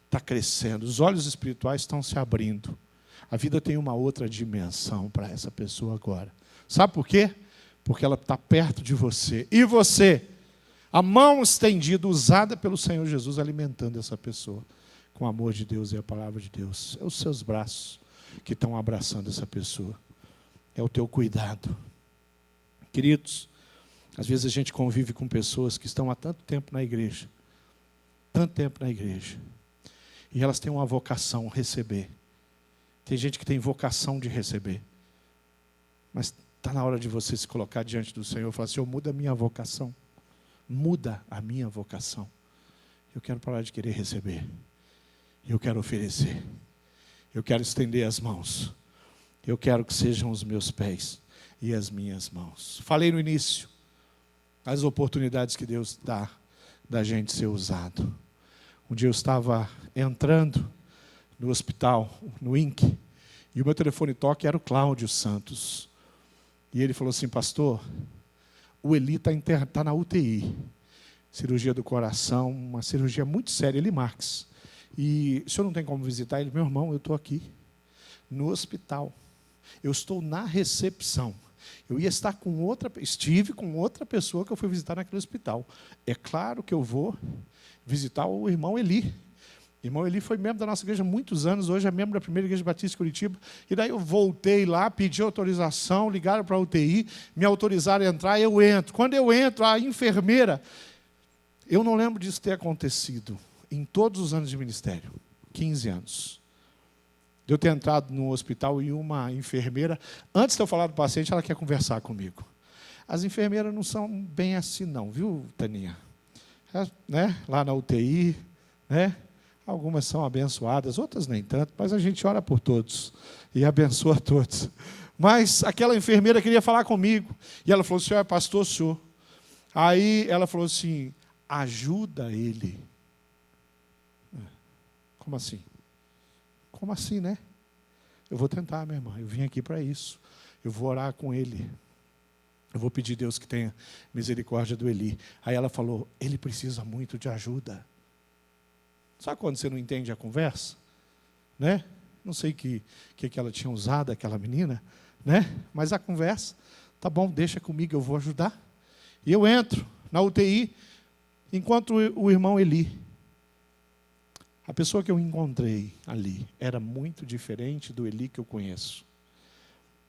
está crescendo, os olhos espirituais estão se abrindo. A vida tem uma outra dimensão para essa pessoa agora. Sabe por quê? Porque ela está perto de você. E você, a mão estendida, usada pelo Senhor Jesus, alimentando essa pessoa com o amor de Deus e a palavra de Deus. É os seus braços que estão abraçando essa pessoa. É o teu cuidado. Queridos, às vezes a gente convive com pessoas que estão há tanto tempo na igreja. Tanto tempo na igreja. E elas têm uma vocação, receber. Tem gente que tem vocação de receber. Mas está na hora de você se colocar diante do Senhor e falar, Senhor, muda a minha vocação. muda a minha vocação. Eu quero parar de querer receber. Eu quero oferecer. Eu quero estender as mãos. Eu quero que sejam os meus pés e as minhas mãos. Falei no início, as oportunidades que Deus dá da gente ser usado. Um dia eu estava entrando no hospital, no INC, e o meu telefone toque era o Cláudio Santos. E ele falou assim: pastor, o Eli está na UTI, cirurgia do coração, uma cirurgia muito séria, Eli Marques. E o senhor não tem como visitar ele? Meu irmão, eu estou aqui, no hospital. Eu estou na recepção. Eu estive com outra pessoa que eu fui visitar naquele hospital. É claro que eu vou visitar o irmão Eli. O irmão Eli foi membro da nossa igreja há muitos anos, hoje é membro da primeira igreja batista de Curitiba. E daí eu voltei lá, pedi autorização, ligaram para a UTI, me autorizaram a entrar, eu entro. Quando eu entro, a enfermeira, eu não lembro disso ter acontecido em todos os anos de ministério, 15 anos. De eu ter entrado no hospital e uma enfermeira, antes de eu falar do paciente, ela quer conversar comigo. As enfermeiras não são bem assim não, viu, Taninha? Lá na UTI, algumas são abençoadas, outras nem tanto, mas a gente ora por todos e abençoa todos. Mas aquela enfermeira queria falar comigo, e ela falou: o senhor é pastor, senhor? Aí ela falou assim: ajuda ele. Como assim? Como assim, né? Eu vou tentar, minha irmã, eu vim aqui para isso. Eu vou orar com ele. Eu vou pedir a Deus que tenha misericórdia do Eli. Aí ela falou: ele precisa muito de ajuda. Sabe quando você não entende a conversa? Não sei o que ela tinha usado, aquela menina, mas a conversa, tá bom, deixa comigo, eu vou ajudar. E eu entro na UTI, enquanto o irmão Eli. A pessoa que eu encontrei ali era muito diferente do Eli que eu conheço.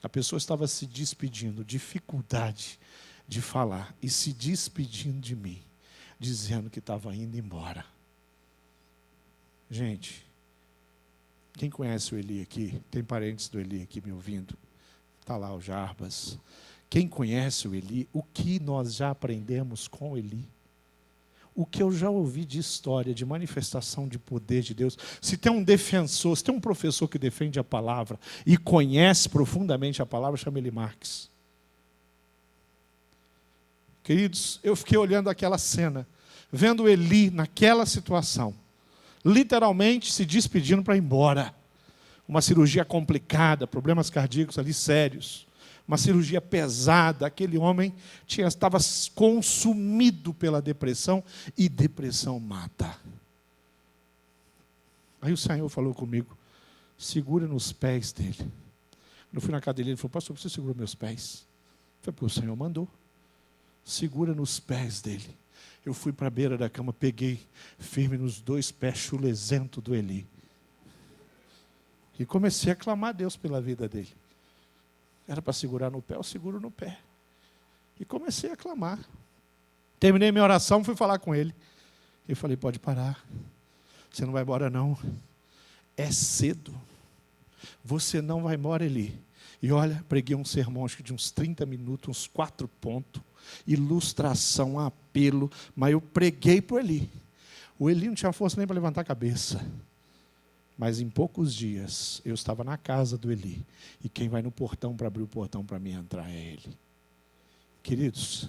A pessoa estava se despedindo, dificuldade de falar, e se despedindo de mim, dizendo que estava indo embora. Gente, quem conhece o Eli aqui, tem parentes do Eli aqui me ouvindo? Está lá o Jarbas. Quem conhece o Eli, o que nós já aprendemos com o Eli? O que eu já ouvi de história, de manifestação de poder de Deus. Se tem um defensor, se tem um professor que defende a palavra e conhece profundamente a palavra, chama Eli Marques. Queridos, eu fiquei olhando aquela cena, vendo Eli naquela situação, literalmente se despedindo para ir embora. Uma cirurgia complicada, problemas cardíacos ali sérios. Uma cirurgia pesada, aquele homem estava consumido pela depressão, e depressão mata. Aí o Senhor falou comigo: segura nos pés dele. Eu fui na cadeira dele, ele falou: pastor, você segura meus pés? Foi porque o Senhor mandou. Segura nos pés dele. Eu fui para a beira da cama, peguei firme nos 2 pés chulezento do Eli. E comecei a clamar a Deus pela vida dele. Era para segurar no pé, eu seguro no pé. E comecei a clamar. Terminei minha oração, fui falar com ele. Eu falei: pode parar. Você não vai embora não. É cedo. Você não vai embora, Eli. E olha, preguei um sermão, acho que de uns 30 minutos, uns 4 pontos. Ilustração, apelo. Mas eu preguei para o Eli. O Eli não tinha força nem para levantar a cabeça. Mas em poucos dias, eu estava na casa do Eli. E quem vai no portão para abrir o portão para mim entrar é ele. Queridos,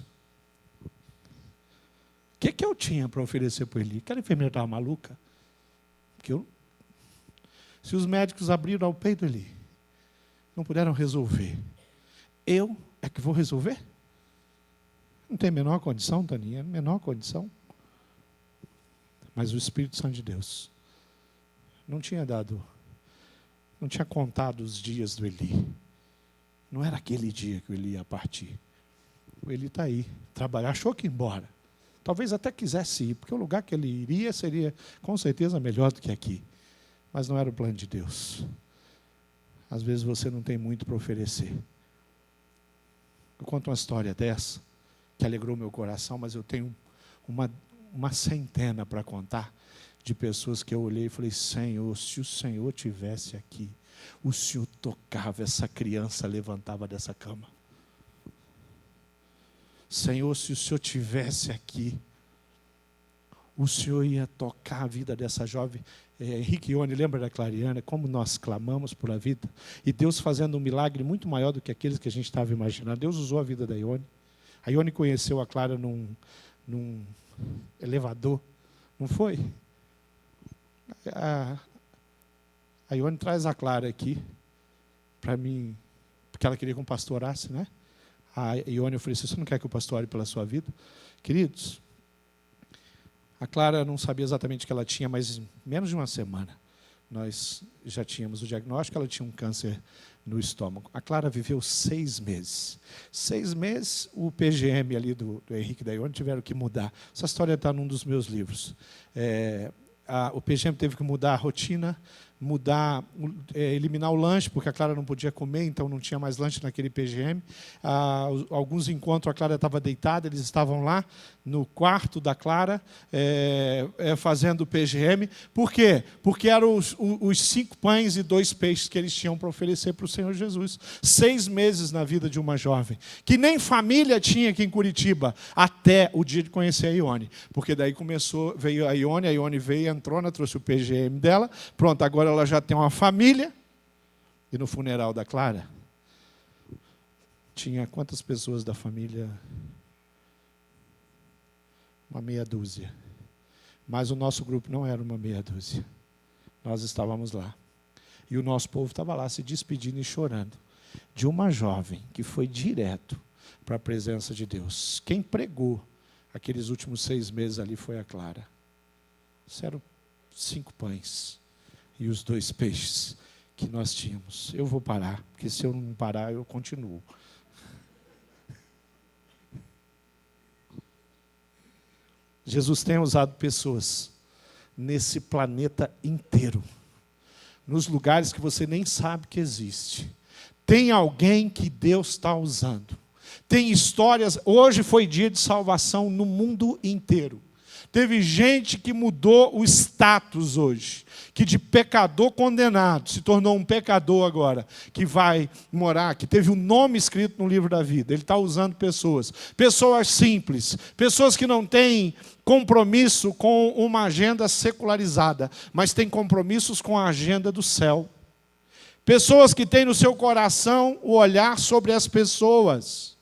o que eu tinha para oferecer para o Eli? Aquela enfermeira estava maluca? Se os médicos abriram ao peito do Eli, não puderam resolver, eu é que vou resolver? Não tem a menor condição, Taninha, menor condição. Mas o Espírito Santo de Deus não tinha contado os dias do Eli. Não era aquele dia que o Eli ia partir. O Eli está aí, trabalhar, achou que ia embora. Talvez até quisesse ir, porque o lugar que ele iria seria, com certeza, melhor do que aqui. Mas não era o plano de Deus. Às vezes você não tem muito para oferecer. Eu conto uma história dessa, que alegrou meu coração, mas eu tenho uma centena para contar, de pessoas que eu olhei e falei: Senhor, se o Senhor tivesse aqui, o Senhor tocava essa criança, levantava dessa cama. Senhor, se o Senhor tivesse aqui, o Senhor ia tocar a vida dessa jovem. Henrique e Ione, lembra da Clariana? Como nós clamamos pela vida. E Deus fazendo um milagre muito maior do que aqueles que a gente estava imaginando. Deus usou a vida da Ione. A Ione conheceu a Clara num elevador. Não foi? A Ione traz a Clara aqui para mim, porque ela queria que o pastor orasse, né? A Ione ofereceu: você não quer que o pastor ore pela sua vida? Queridos, a Clara não sabia exatamente o que ela tinha, mas em menos de uma semana nós já tínhamos o diagnóstico. Ela tinha um câncer no estômago. A Clara viveu 6 meses. 6 meses, o PGM ali do Henrique e da Ione tiveram que mudar. Essa história está num dos meus livros. O PGM teve que mudar a rotina, eliminar o lanche, porque a Clara não podia comer, então não tinha mais lanche naquele PGM. Alguns encontros, a Clara estava deitada, eles estavam lá no quarto da Clara, fazendo o PGM. Por quê? Porque eram os 5 pães e 2 peixes que eles tinham para oferecer para o Senhor Jesus. 6 meses na vida de uma jovem, que nem família tinha aqui em Curitiba, até o dia de conhecer a Ione. Porque daí veio a Ione veio, entrou, trouxe o PGM dela, pronto, agora ela já tem uma família. E no funeral da Clara, tinha quantas pessoas da família? Uma meia dúzia. Mas o nosso grupo não era uma meia dúzia. Nós estávamos lá. E o nosso povo estava lá se despedindo e chorando de uma jovem que foi direto para a presença de Deus. Quem pregou aqueles últimos 6 meses ali foi a Clara. Isso eram 5 pães e os 2 peixes que nós tínhamos. Eu vou parar, porque se eu não parar, eu continuo. Jesus tem usado pessoas nesse planeta inteiro, nos lugares que você nem sabe que existe. Tem alguém que Deus está usando. Tem histórias. Hoje foi dia de salvação no mundo inteiro. Teve gente que mudou o status hoje, que de pecador condenado se tornou um pecador agora, que vai morar, que teve o nome escrito no livro da vida. Ele está usando pessoas simples, pessoas que não têm compromisso com uma agenda secularizada, mas têm compromissos com a agenda do céu. Pessoas que têm no seu coração o olhar sobre as pessoas.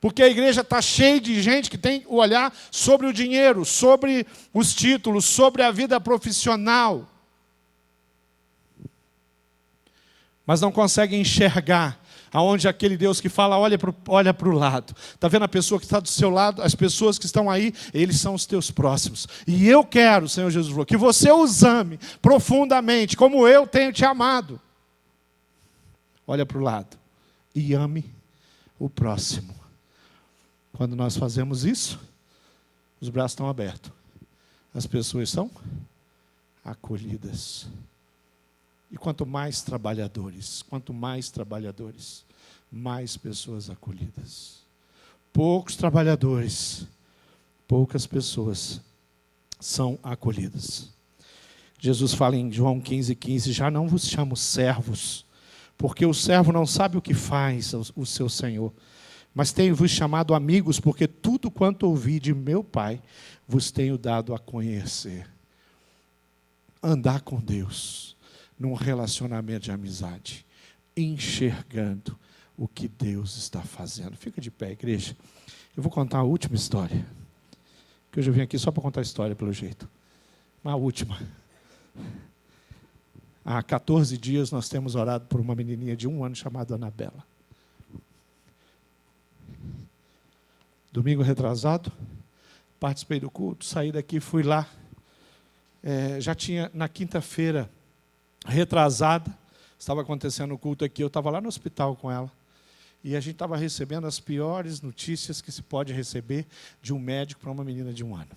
Porque a igreja está cheia de gente que tem o olhar sobre o dinheiro, sobre os títulos, sobre a vida profissional. Mas não consegue enxergar aonde aquele Deus que fala, olha para o lado. Está vendo a pessoa que está do seu lado? As pessoas que estão aí, eles são os teus próximos. E eu quero, o Senhor Jesus falou, que você os ame profundamente, como eu tenho te amado. Olha para o lado e ame o próximo. Quando nós fazemos isso, os braços estão abertos. As pessoas são acolhidas. E quanto mais trabalhadores, mais pessoas acolhidas. Poucos trabalhadores, poucas pessoas são acolhidas. Jesus fala em João 15:15, já não vos chamo servos, porque o servo não sabe o que faz o seu senhor. Mas tenho-vos chamado amigos, porque tudo quanto ouvi de meu Pai, vos tenho dado a conhecer. Andar com Deus, num relacionamento de amizade, enxergando o que Deus está fazendo. Fica de pé, igreja. Eu vou contar a última história, que hoje eu vim aqui só para contar a história, pelo jeito. Uma última. Há 14 dias nós temos orado por uma menininha de 1 ano chamada Anabela. Domingo retrasado, participei do culto, saí daqui, fui lá. Já tinha, na quinta-feira retrasada, estava acontecendo o culto aqui, eu estava lá no hospital com ela. E a gente estava recebendo as piores notícias que se pode receber de um médico para uma menina de 1 ano.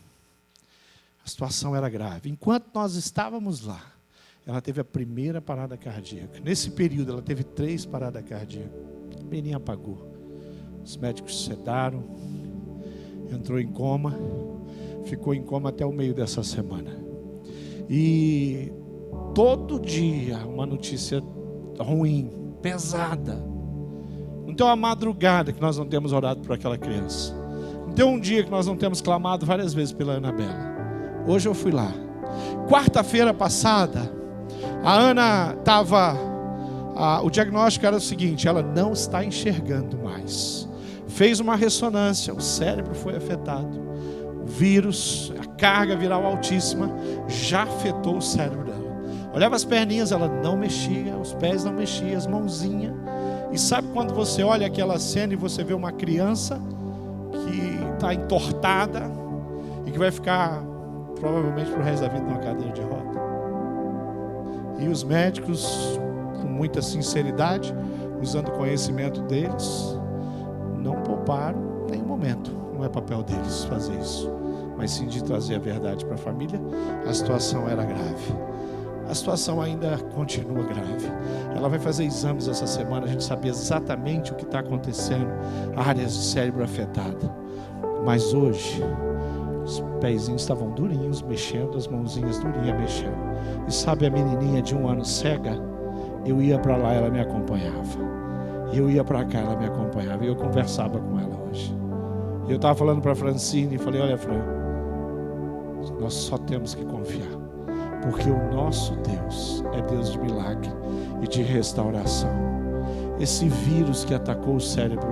A situação era grave. Enquanto nós estávamos lá, ela teve a primeira parada cardíaca. Nesse período, ela teve 3 paradas cardíacas. A menina apagou. Os médicos sedaram, entrou em coma, ficou em coma até o meio dessa semana. E todo dia uma notícia ruim, pesada. Não tem uma madrugada que nós não temos orado por aquela criança. Não tem um dia que nós não temos clamado várias vezes pela Anabela. Hoje eu fui lá. Quarta-feira passada, a Ana estava... o diagnóstico era o seguinte: ela não está enxergando mais. Fez uma ressonância, o cérebro foi afetado. O vírus, a carga viral altíssima já afetou o cérebro dela. Olhava as perninhas, ela não mexia, os pés não mexiam, as mãozinhas. E sabe quando você olha aquela cena e você vê uma criança que está entortada e que vai ficar provavelmente para o resto da vida numa cadeira de roda? E os médicos, com muita sinceridade, usando o conhecimento deles, não pouparam nenhum momento. Não é papel deles fazer isso, mas sim de trazer a verdade para a família. A situação era grave. A situação ainda continua grave. Ela vai fazer exames essa semana, a gente sabe exatamente o que está acontecendo, áreas de cérebro afetada. Mas hoje, os pezinhos estavam durinhos mexendo, as mãozinhas durinhas mexendo. E sabe a menininha de 1 ano cega? Eu ia para lá, ela me acompanhava. E eu ia para cá, ela me acompanhava. E eu conversava com ela hoje. E eu estava falando para a Francine, falei: olha, Fran, nós só temos que confiar. Porque o nosso Deus é Deus de milagre e de restauração. Esse vírus que atacou o cérebro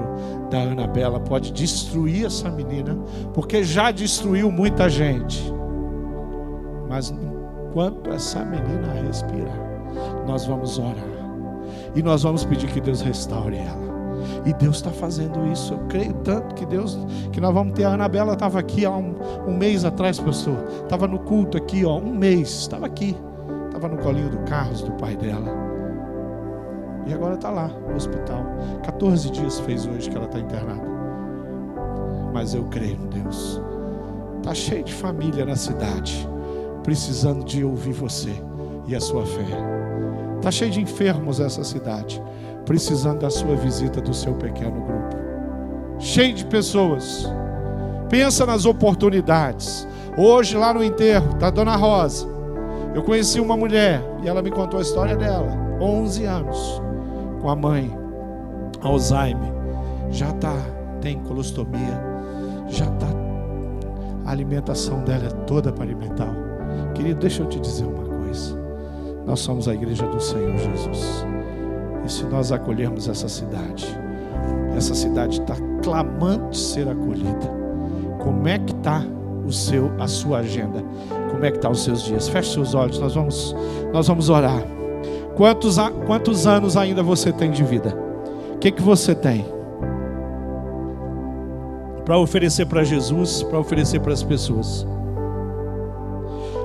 da Anabela pode destruir essa menina, porque já destruiu muita gente. Mas enquanto essa menina respirar, nós vamos orar. E nós vamos pedir que Deus restaure ela. E Deus está fazendo isso. Eu creio tanto que nós vamos ter. A Anabela estava aqui há um mês atrás, pastor. Estava no culto aqui, um mês. Estava aqui. Estava no colinho do Carlos, do pai dela. E agora está lá, no hospital. 14 dias fez hoje que ela está internada. Mas eu creio em Deus. Está cheio de família na cidade, precisando de ouvir você e a sua fé. Está cheio de enfermos essa cidade, precisando da sua visita, do seu pequeno grupo. Cheio de pessoas. Pensa nas oportunidades. Hoje lá no enterro da Dona Rosa, eu conheci uma mulher e ela me contou a história dela. 11 anos, com a mãe, Alzheimer. Já tem colostomia. A alimentação dela é toda paramental. Querido, deixa eu te dizer uma coisa. Nós somos a igreja do Senhor Jesus. E se nós acolhermos essa cidade está clamando de ser acolhida. Como é que está a sua agenda? Como é que estão os seus dias? Feche seus olhos, nós vamos orar. Quantos anos ainda você tem de vida? O que você tem para oferecer para Jesus, para oferecer para as pessoas?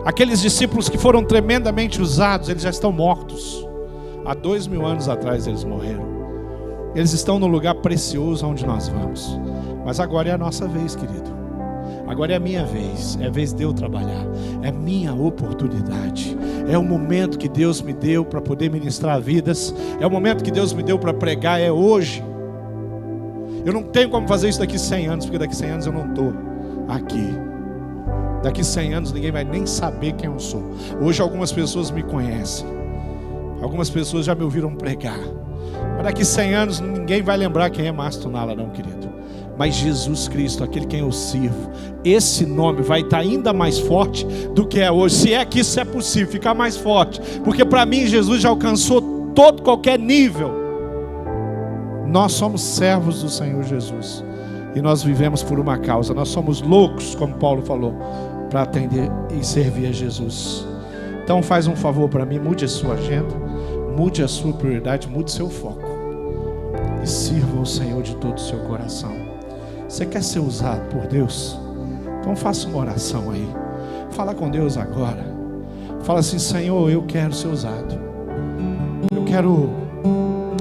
Aqueles discípulos que foram tremendamente usados, eles já estão mortos. Há 2000 anos atrás eles morreram. Eles estão no lugar precioso onde nós vamos. Mas agora é a nossa vez, querido. Agora é a minha vez. É a vez de eu trabalhar. É minha oportunidade. É o momento que Deus me deu para poder ministrar vidas. É o momento que Deus me deu para pregar. É hoje. Eu não tenho como fazer isso daqui 100 anos, porque daqui 100 anos eu não estou aqui. Daqui 100 anos ninguém vai nem saber quem eu sou. Hoje algumas pessoas me conhecem. Algumas pessoas já me ouviram pregar. Mas daqui 100 anos ninguém vai lembrar quem é Márcio Tunala, não, querido. Mas Jesus Cristo, aquele quem eu sirvo, esse nome vai estar ainda mais forte do que é hoje. Se é que isso é possível, ficar mais forte. Porque para mim Jesus já alcançou qualquer nível. Nós somos servos do Senhor Jesus. E nós vivemos por uma causa. Nós somos loucos, como Paulo falou, para atender e servir a Jesus. Então faz um favor para mim, mude a sua agenda, mude a sua prioridade, mude seu foco. E sirva ao Senhor de todo o seu coração. Você quer ser usado por Deus? Então faça uma oração aí. Fala com Deus agora. Fala assim: Senhor, eu quero ser usado. Eu quero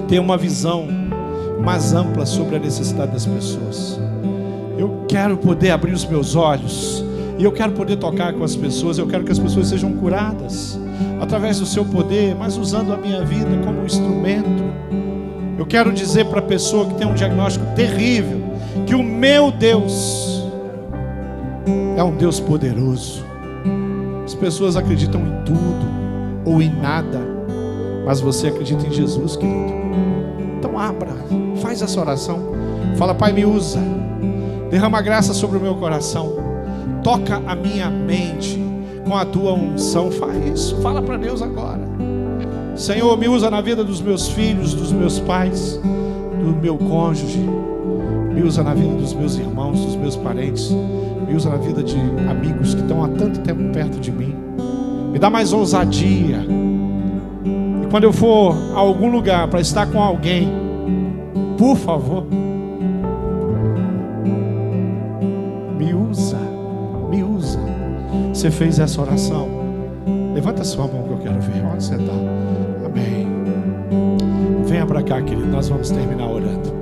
ter uma visão mais ampla sobre a necessidade das pessoas. Eu quero poder abrir os meus olhos. E eu quero poder tocar com as pessoas. Eu quero que as pessoas sejam curadas através do seu poder, mas usando a minha vida como um instrumento. Eu quero dizer para a pessoa que tem um diagnóstico terrível, que o meu Deus é um Deus poderoso. As pessoas acreditam em tudo ou em nada, mas você acredita em Jesus, querido. Então abra, faz essa oração. Fala: Pai, me usa, derrama graça sobre o meu coração, toca a minha mente com a tua unção. Faz isso, fala para Deus agora. Senhor, me usa na vida dos meus filhos, dos meus pais, do meu cônjuge. Me usa na vida dos meus irmãos, dos meus parentes. Me usa na vida de amigos que estão há tanto tempo perto de mim. Me dá mais ousadia. E quando eu for a algum lugar para estar com alguém, por favor, me usa, me usa. Você fez essa oração? Levanta a sua mão que eu quero ver. Onde você está? Amém. Venha para cá, querido. Nós vamos terminar orando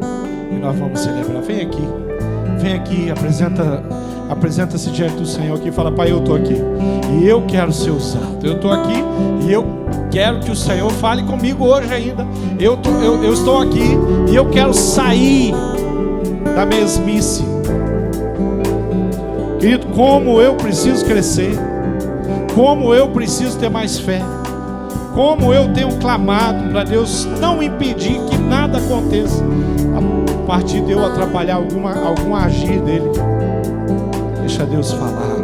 e nós vamos celebrar. Vem aqui, apresenta-se diante do Senhor aqui e fala: Pai, eu estou aqui e eu quero ser usado. Eu estou aqui e eu quero que o Senhor fale comigo hoje ainda. Eu estou aqui e eu quero sair da mesmice. Querido, como eu preciso crescer, como eu preciso ter mais fé, como eu tenho clamado para Deus não impedir que nada aconteça a partir de eu atrapalhar algum agir dele. Deixa Deus falar,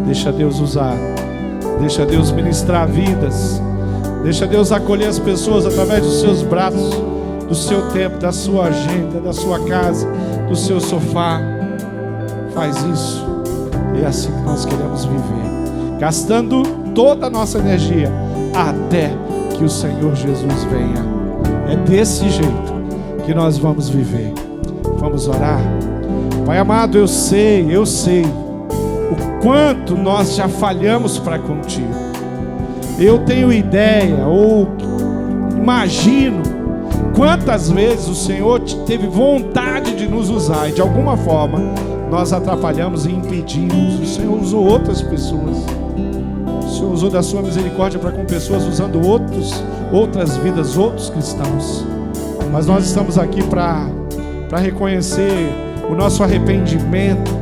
deixa Deus usar, deixa Deus ministrar vidas, deixa Deus acolher as pessoas através dos seus braços, do seu tempo, da sua agenda, da sua casa, do seu sofá. Faz isso. É assim que nós queremos viver, gastando toda a nossa energia até que o Senhor Jesus venha. É desse jeito que nós vamos viver. Vamos orar. Pai amado, eu sei o quanto nós já falhamos para contigo. Eu tenho ideia, ou imagino quantas vezes o Senhor teve vontade de nos usar e de alguma forma nós atrapalhamos e impedimos. O Senhor usou outras pessoas. O Senhor usou da sua misericórdia para com pessoas, usando outras vidas, outros cristãos. Mas nós estamos aqui para reconhecer o nosso arrependimento,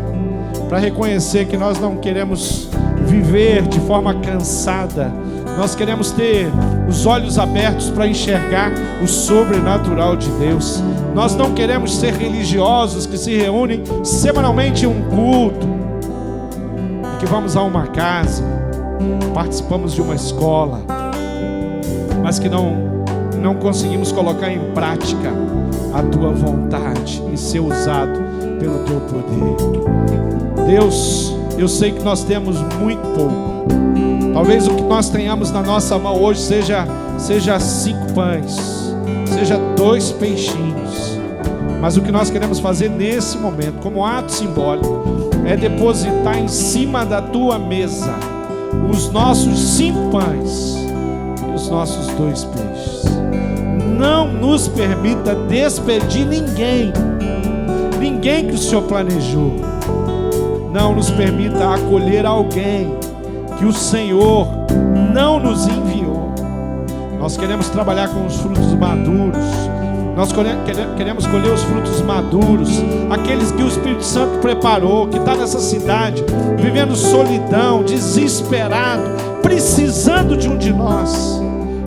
para reconhecer que nós não queremos viver de forma cansada. Nós queremos ter os olhos abertos para enxergar o sobrenatural de Deus. Nós não queremos ser religiosos que se reúnem semanalmente em um culto, que vamos a uma casa, participamos de uma escola, mas que não conseguimos colocar em prática a tua vontade e ser usado pelo teu poder. Deus, eu sei que nós temos muito pouco. Talvez o que nós tenhamos na nossa mão hoje seja 5 pães, seja 2 peixinhos. Mas o que nós queremos fazer nesse momento, como ato simbólico, é depositar em cima da tua mesa os nossos 5 pães e os nossos 2 peixes. Não nos permita despedir ninguém que o Senhor planejou. Não nos permita acolher alguém que o Senhor não nos enviou. Nós queremos trabalhar com os frutos maduros. Nós queremos colher os frutos maduros, aqueles que o Espírito Santo preparou, que está nessa cidade, vivendo solidão, desesperado, precisando de um de nós.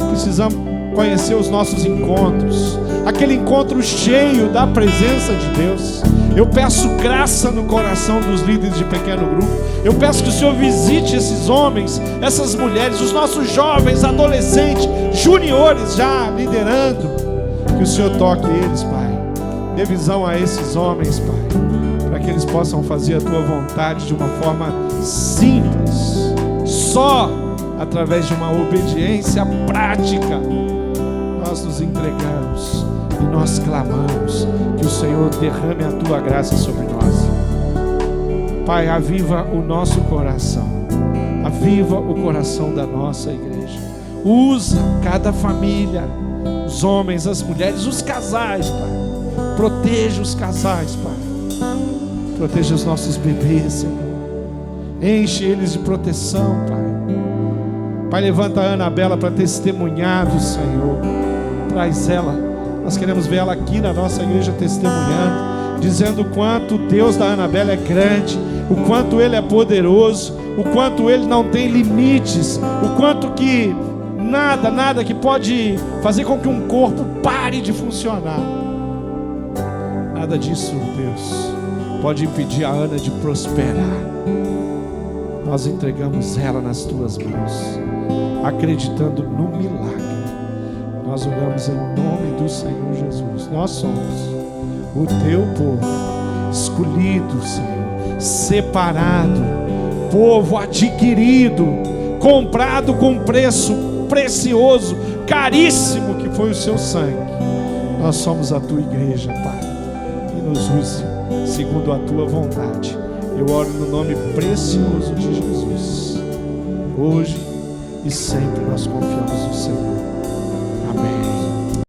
Precisamos conhecer os nossos encontros, aquele encontro cheio da presença de Deus. Eu peço graça no coração dos líderes de pequeno grupo. Eu peço que o Senhor visite esses homens, essas mulheres, os nossos jovens, adolescentes, juniores já liderando. Que o Senhor toque eles, Pai. Dê visão a esses homens, Pai, para que eles possam fazer a Tua vontade de uma forma simples. Só através de uma obediência prática nós nos entregamos e nós clamamos que o Senhor derrame a Tua graça sobre nós. Pai, aviva o nosso coração, aviva o coração da nossa igreja. Usa cada família, os homens, as mulheres, os casais, Pai. Proteja os casais, Pai. Proteja os nossos bebês, Senhor. Enche eles de proteção, Pai. Pai, levanta a Anabela para testemunhar do Senhor. Traz ela. Nós queremos ver ela aqui na nossa igreja testemunhando, dizendo o quanto o Deus da Anabela é grande, o quanto Ele é poderoso, o quanto Ele não tem limites, o quanto que nada que pode fazer com que um corpo pare de funcionar. Nada disso, Deus, pode impedir a Ana de prosperar. Nós entregamos ela nas tuas mãos, acreditando no milagre. Nós oramos em nome do Senhor Jesus. Nós somos o teu povo, escolhido, Senhor, separado, povo adquirido, comprado com preço precioso, caríssimo, que foi o seu sangue. Nós somos a tua igreja, Pai, e nos use segundo a tua vontade. Eu oro no nome precioso de Jesus. Hoje e sempre nós confiamos no Senhor. Amém.